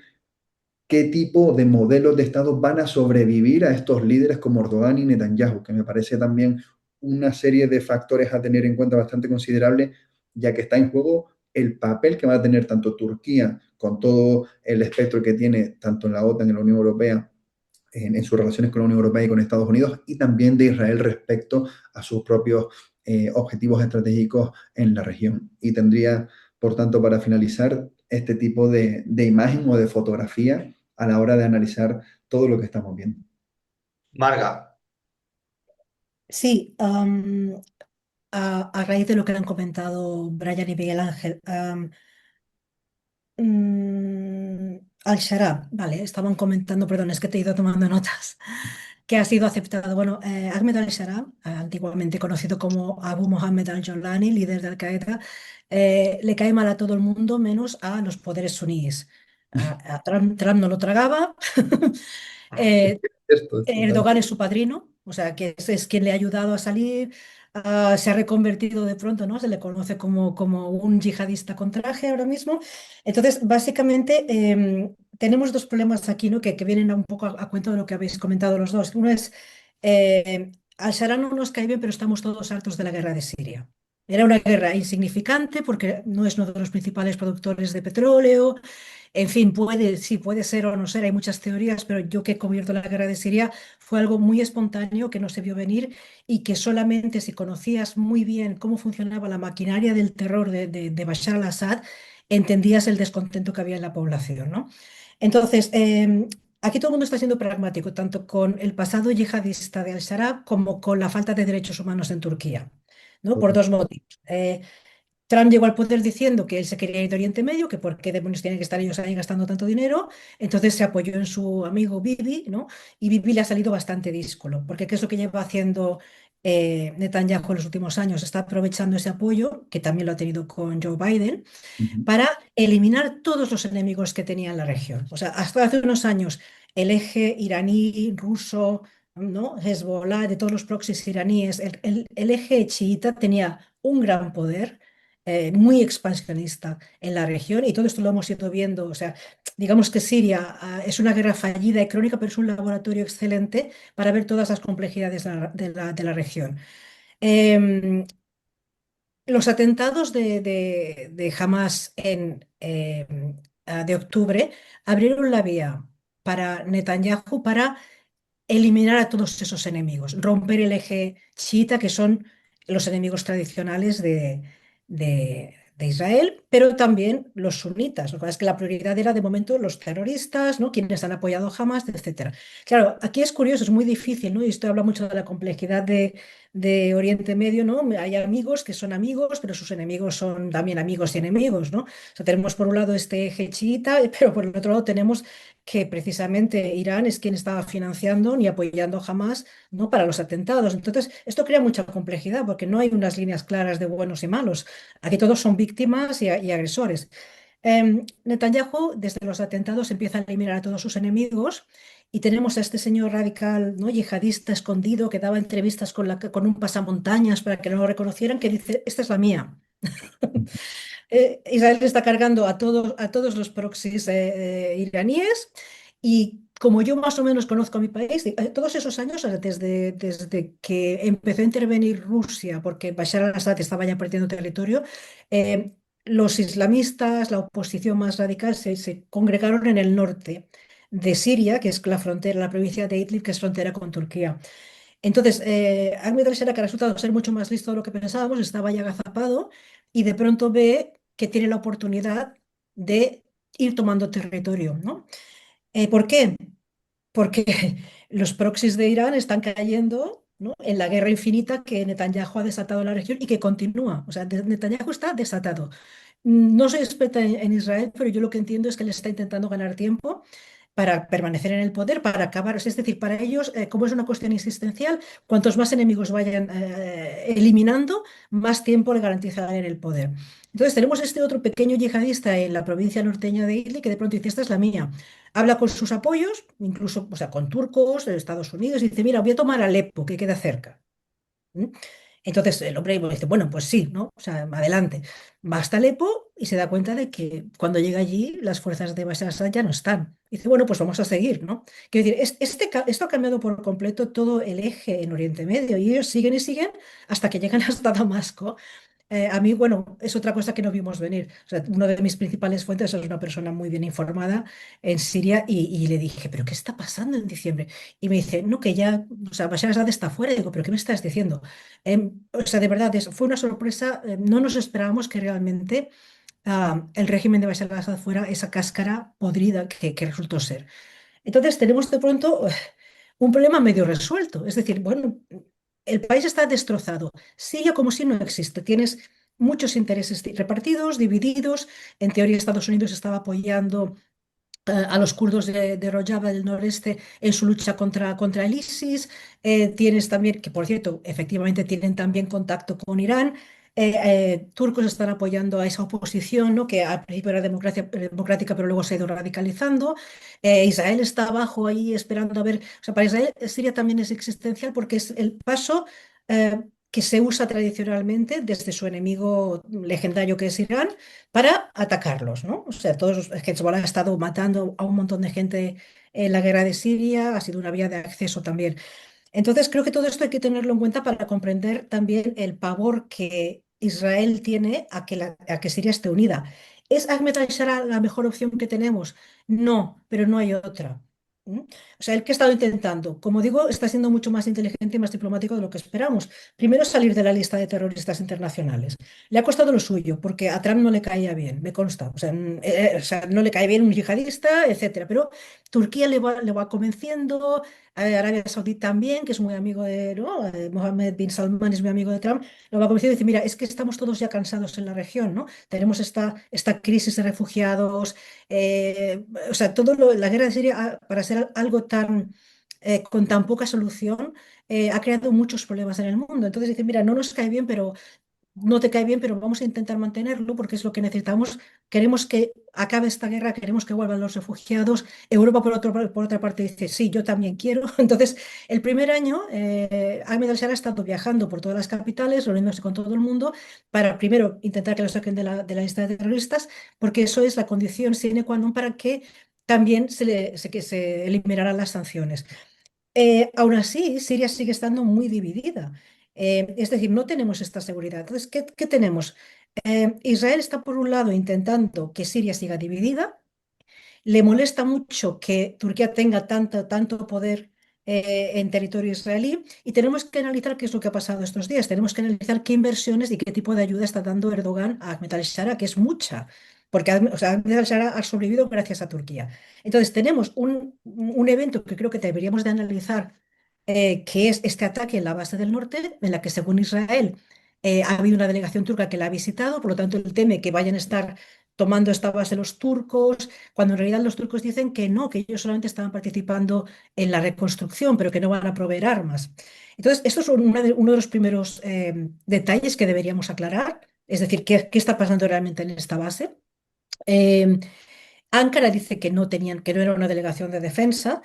qué tipo de modelos de Estado van a sobrevivir a estos líderes como Erdogan y Netanyahu, que me parece también una serie de factores a tener en cuenta bastante considerable, ya que está en juego el papel que va a tener tanto Turquía con todo el espectro que tiene tanto en la OTAN, en la Unión Europea, en sus relaciones con la Unión Europea y con Estados Unidos, y también de Israel respecto a sus propios objetivos estratégicos en la región. Y tendría, por tanto, para finalizar, este tipo de imagen o de fotografía a la hora de analizar todo lo que estamos viendo. Marga, Sí, a raíz de lo que han comentado Brian y Miguel Ángel, Al-Sharaa, vale, estaban comentando, perdón, es que te he ido tomando notas, que ha sido aceptado. Bueno, Ahmed al-Sharaa, antiguamente conocido como Abu Mohammed al-Jolani, líder de Al-Qaeda, le cae mal a todo el mundo menos a los poderes suníes. A Trump no lo tragaba. Eh, Esto Erdogan es su padrino, o sea, que es quien le ha ayudado a salir, se ha reconvertido de pronto, ¿no? Se le conoce como un yihadista con traje ahora mismo. Entonces, básicamente, tenemos dos problemas aquí, ¿no? Que vienen un poco a cuento de lo que habéis comentado los dos. Uno es, al-Sharaa no nos cae bien, pero estamos todos hartos de la guerra de Siria. Era una guerra insignificante porque no es uno de los principales productores de petróleo. En fin, sí, puede ser o no ser, hay muchas teorías, pero yo que he cubierto la guerra de Siria fue algo muy espontáneo que no se vio venir y que solamente si conocías muy bien cómo funcionaba la maquinaria del terror de Bashar al-Assad, entendías el descontento que había en la población, ¿no? Entonces, aquí todo el mundo está siendo pragmático, tanto con el pasado yihadista de al-Sharaa como con la falta de derechos humanos en Turquía, ¿no? Por dos motivos. Trump llegó al poder diciendo que él se quería ir de Oriente Medio, que por qué demonios tienen que estar ellos ahí gastando tanto dinero. Entonces se apoyó en su amigo Bibi, ¿no? Y Bibi le ha salido bastante díscolo, porque ¿qué es lo que lleva haciendo Netanyahu en los últimos años? Está aprovechando ese apoyo, que también lo ha tenido con Joe Biden, para eliminar todos los enemigos que tenía en la región. O sea, hasta hace unos años el eje iraní, ruso, ¿no? Hezbollah, de todos los proxies iraníes, el eje chiita tenía un gran poder, muy expansionista en la región y todo esto lo hemos ido viendo. O sea, digamos que Siria es una guerra fallida y crónica, pero es un laboratorio excelente para ver todas las complejidades de la región. Em, los atentados de Hamas de octubre abrieron la vía para Netanyahu para eliminar a todos esos enemigos, romper el eje chiita, que son los enemigos tradicionales de Israel, pero también los sunitas. Lo que pasa es que la prioridad era de momento los terroristas, ¿no? Quienes han apoyado Hamas, etcétera. Claro, aquí es curioso, es muy difícil, ¿no? Y esto habla mucho de la complejidad de Oriente Medio, ¿no? Hay amigos que son amigos, pero sus enemigos son también amigos y enemigos, ¿no? O sea, tenemos por un lado este eje chiita, pero por el otro lado tenemos que precisamente Irán es quien estaba financiando ni apoyando Hamas, ¿no? Para los atentados. Entonces, esto crea mucha complejidad porque no hay unas líneas claras de buenos y malos. Aquí todos son víctimas y agresores. Netanyahu, desde los atentados, empieza a eliminar a todos sus enemigos y tenemos a este señor radical, ¿no? Yihadista escondido que daba entrevistas con un pasamontañas para que no lo reconocieran, que dice, esta es la mía. Israel está cargando a todos los proxies iraníes y como yo más o menos conozco a mi país, todos esos años, o sea, desde que empezó a intervenir Rusia, porque Bashar al-Assad estaba ya perdiendo territorio, los islamistas, la oposición más radical, se congregaron en el norte de Siria, que es la frontera, la provincia de Idlib, que es frontera con Turquía. Entonces, Ahmed al-Shara, que ha resultado ser mucho más listo de lo que pensábamos, estaba ya agazapado y de pronto ve que tiene la oportunidad de ir tomando territorio, ¿no? ¿Por qué? Porque los proxies de Irán están cayendo, ¿no? En la guerra infinita que Netanyahu ha desatado en la región y que continúa. O sea, Netanyahu está desatado. No soy experta en Israel, pero yo lo que entiendo es que le está intentando ganar tiempo para permanecer en el poder, para acabar. Es decir, para ellos, como es una cuestión existencial, cuantos más enemigos vayan eliminando, más tiempo le garantizarán en el poder. Entonces, tenemos este otro pequeño yihadista en la provincia norteña de Idlib que de pronto dice, esta es la mía. Habla con sus apoyos, incluso, o sea, con turcos, de Estados Unidos, y dice, mira, voy a tomar Alepo, que queda cerca. ¿Mm? Entonces el hombre dice, bueno, pues sí, ¿no? O sea, adelante. Va hasta Alepo y se da cuenta de que cuando llega allí las fuerzas de Bashar al-Assad ya no están. Y dice, bueno, pues vamos a seguir, ¿no? Quiero decir, esto ha cambiado por completo todo el eje en Oriente Medio y ellos siguen y siguen hasta que llegan hasta Damasco. A mí, bueno, es otra cosa que no vimos venir. O sea, una de mis principales fuentes es una persona muy bien informada en Siria y le dije, ¿pero qué está pasando en diciembre? Y me dice, no, que ya, o sea, Bashar al-Assad está fuera. Y digo, ¿pero qué me estás diciendo? O sea, de verdad, fue una sorpresa. No nos esperábamos que realmente el régimen de Bashar al-Assad fuera esa cáscara podrida que resultó ser. Entonces, tenemos de pronto un problema medio resuelto. Es decir, bueno, el país está destrozado. Siria como si no existe. Tienes muchos intereses repartidos, divididos. En teoría, Estados Unidos estaba apoyando a los kurdos de Rojava del noreste en su lucha contra el ISIS. Tienes también, que por cierto, efectivamente tienen también contacto con Irán. Turcos están apoyando a esa oposición, ¿no? Que al principio era democrática, pero luego se ha ido radicalizando. Israel está abajo ahí esperando a ver. O sea, para Israel Siria también es existencial porque es el paso que se usa tradicionalmente desde su enemigo legendario que es Irán para atacarlos, ¿no? O sea, Hezbollah ha estado matando a un montón de gente en la guerra de Siria, ha sido una vía de acceso también. Entonces, creo que todo esto hay que tenerlo en cuenta para comprender también el pavor que Israel tiene a que Siria esté unida. ¿Es Ahmed al-Shara la mejor opción que tenemos? No, pero no hay otra. ¿Mm? O sea, el que ha estado intentando, como digo, está siendo mucho más inteligente y más diplomático de lo que esperamos. Primero, salir de la lista de terroristas internacionales. Le ha costado lo suyo, porque a Trump no le caía bien, me consta. O sea, no le cae bien un yihadista, etcétera. Pero Turquía le va convenciendo, Arabia Saudí también, que es muy amigo de, ¿no? Mohammed bin Salman es muy amigo de Trump, lo va convenciendo y dice, mira, es que estamos todos ya cansados en la región, ¿no? Tenemos esta crisis de refugiados, o sea, la guerra de Siria, para ser algo tan, con tan poca solución, ha creado muchos problemas en el mundo. Entonces dice, mira, no nos cae bien, pero no te cae bien, pero vamos a intentar mantenerlo porque es lo que necesitamos. Queremos que acabe esta guerra, queremos que vuelvan los refugiados. Europa, por otra parte, dice, sí, yo también quiero. Entonces, el primer año, Ahmed al-Shara ha estado viajando por todas las capitales, reuniéndose con todo el mundo, para primero intentar que lo saquen de la lista de terroristas, porque eso es la condición sine qua non para que también que se eliminaran las sanciones. Aún así, Siria sigue estando muy dividida. Es decir, no tenemos esta seguridad. Entonces, ¿qué tenemos? Israel está por un lado intentando que Siria siga dividida. Le molesta mucho que Turquía tenga tanto poder en territorio israelí y tenemos que analizar qué es lo que ha pasado estos días. Tenemos que analizar qué inversiones y qué tipo de ayuda está dando Erdogan a Ahmed al-Shara, que es mucha, porque o sea, Ahmed al-Shara ha sobrevivido gracias a Turquía. Entonces, tenemos un evento que creo que deberíamos de analizar, que es este ataque en la base del norte, en la que según Israel ha habido una delegación turca que la ha visitado, por lo tanto él teme que vayan a estar tomando esta base los turcos, cuando en realidad los turcos dicen que no, que ellos solamente estaban participando en la reconstrucción, pero que no van a proveer armas. Entonces, esto es uno de los primeros detalles que deberíamos aclarar, es decir, qué está pasando realmente en esta base. Eh, Ankara dice que no tenían, que no era una delegación de defensa,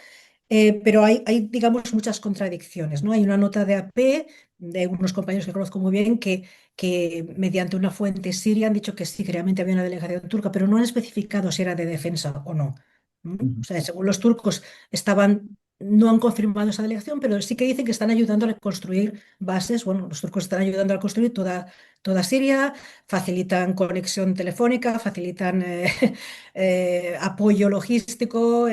pero digamos, muchas contradicciones, ¿no? Hay una nota de AP de unos compañeros que conozco muy bien que mediante una fuente siria han dicho que sí, que realmente había una delegación turca, pero no han especificado si era de defensa o no. O Ujú. sea, según los turcos no han confirmado esa delegación, pero sí que dicen que están ayudando a reconstruir bases. Bueno, los turcos están ayudando a construir toda Siria, facilitan conexión telefónica, facilitan apoyo logístico,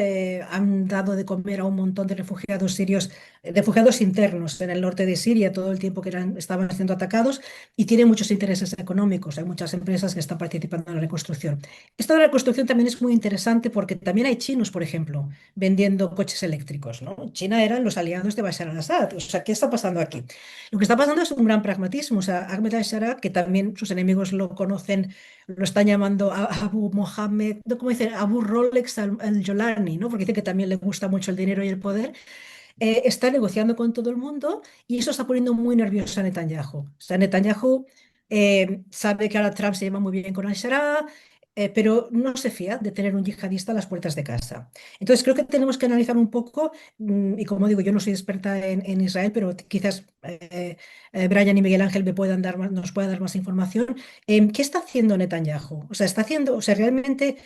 han dado de comer a un montón de refugiados sirios, refugiados internos en el norte de Siria todo el tiempo que estaban siendo atacados y tienen muchos intereses económicos. Hay muchas empresas que están participando en la reconstrucción. Esto de la reconstrucción también es muy interesante porque también hay chinos, por ejemplo, vendiendo coches eléctricos, ¿no? China eran los aliados de Bashar al-Assad. O sea, ¿qué está pasando aquí? Lo que está pasando es un gran pragmatismo. O sea, Ahmed al-Shara, que también sus enemigos lo conocen, lo están llamando Abu Mohammed, no, ¿cómo dicen? Abu Rolex al-Jolani, ¿no? Porque dice que también le gusta mucho el dinero y el poder. Está negociando con todo el mundo y eso está poniendo muy nervioso a Netanyahu. O sea, Netanyahu sabe que ahora Trump se lleva muy bien con al-Shara, pero no se fía de tener un yihadista a las puertas de casa. Entonces, creo que tenemos que analizar un poco, y como digo, yo no soy experta en Israel, pero quizás Brian y Miguel Ángel nos puedan dar más información. ¿Qué está haciendo Netanyahu? O sea, o sea, realmente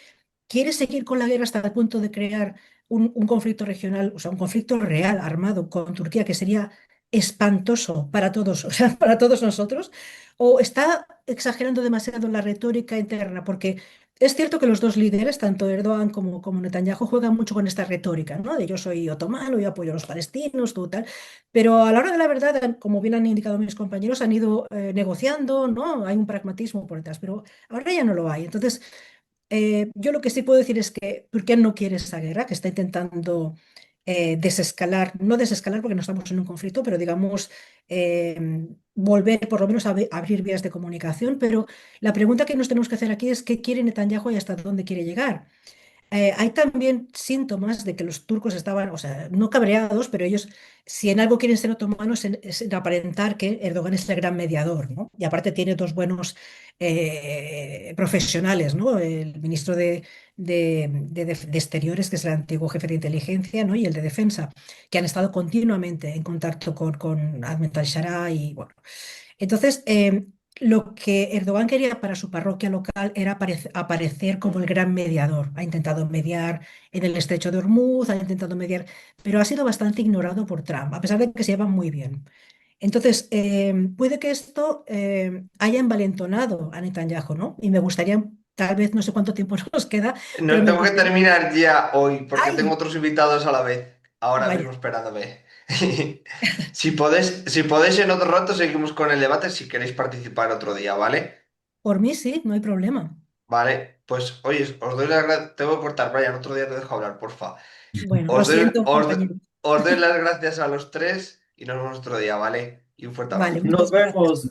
quiere seguir con la guerra hasta el punto de crear un conflicto regional, o sea, un conflicto real armado con Turquía que sería espantoso para todos, o sea, para todos nosotros, o está exagerando demasiado la retórica interna, porque es cierto que los dos líderes, tanto Erdogan como Netanyahu, juegan mucho con esta retórica, ¿no? De yo soy otomano, yo apoyo a los palestinos, tú tal, pero a la hora de la verdad, como bien han indicado mis compañeros, han ido negociando, ¿no? Hay un pragmatismo por detrás, pero ahora ya no lo hay. Entonces, yo lo que sí puedo decir es que Turquía no quiere esa guerra, que está intentando desescalar, no desescalar porque no estamos en un conflicto, pero digamos volver por lo menos a abrir vías de comunicación. Pero la pregunta que nos tenemos que hacer aquí es qué quiere Netanyahu y hasta dónde quiere llegar. Hay también síntomas de que los turcos estaban, o sea, no cabreados, pero ellos, si en algo quieren ser otomanos, es en aparentar que Erdogan es el gran mediador, ¿no? Y aparte tiene dos buenos profesionales, ¿no? El ministro de Exteriores, que es el antiguo jefe de inteligencia, ¿no? Y el de Defensa, que han estado continuamente en contacto con Ahmed al-Shara y, bueno. Entonces, lo que Erdogan quería para su parroquia local era aparecer como el gran mediador. Ha intentado mediar en el estrecho de Hormuz, ha intentado mediar, pero ha sido bastante ignorado por Trump, a pesar de que se llevan muy bien. Entonces, puede que esto haya envalentonado a Netanyahu, ¿no? Y me gustaría, tal vez, no sé cuánto tiempo nos queda, pero No, me tengo que gustaría... terminar ya hoy porque tengo ¡Ay! otros invitados a la vez, ahora mismo Vaya, esperándome. Si podéis en otro rato seguimos con el debate si queréis participar otro día, ¿vale? por mí sí, no hay problema. Vale, pues oye, os doy las gracias. Tengo que cortar, Brian, otro día te dejo hablar, porfa. Bueno, lo Os doy, siento, os, compañero. os doy las gracias a los tres y nos vemos otro día, ¿vale? Y un fuerte Vale, abrazo. Nos muchas gracias. vemos.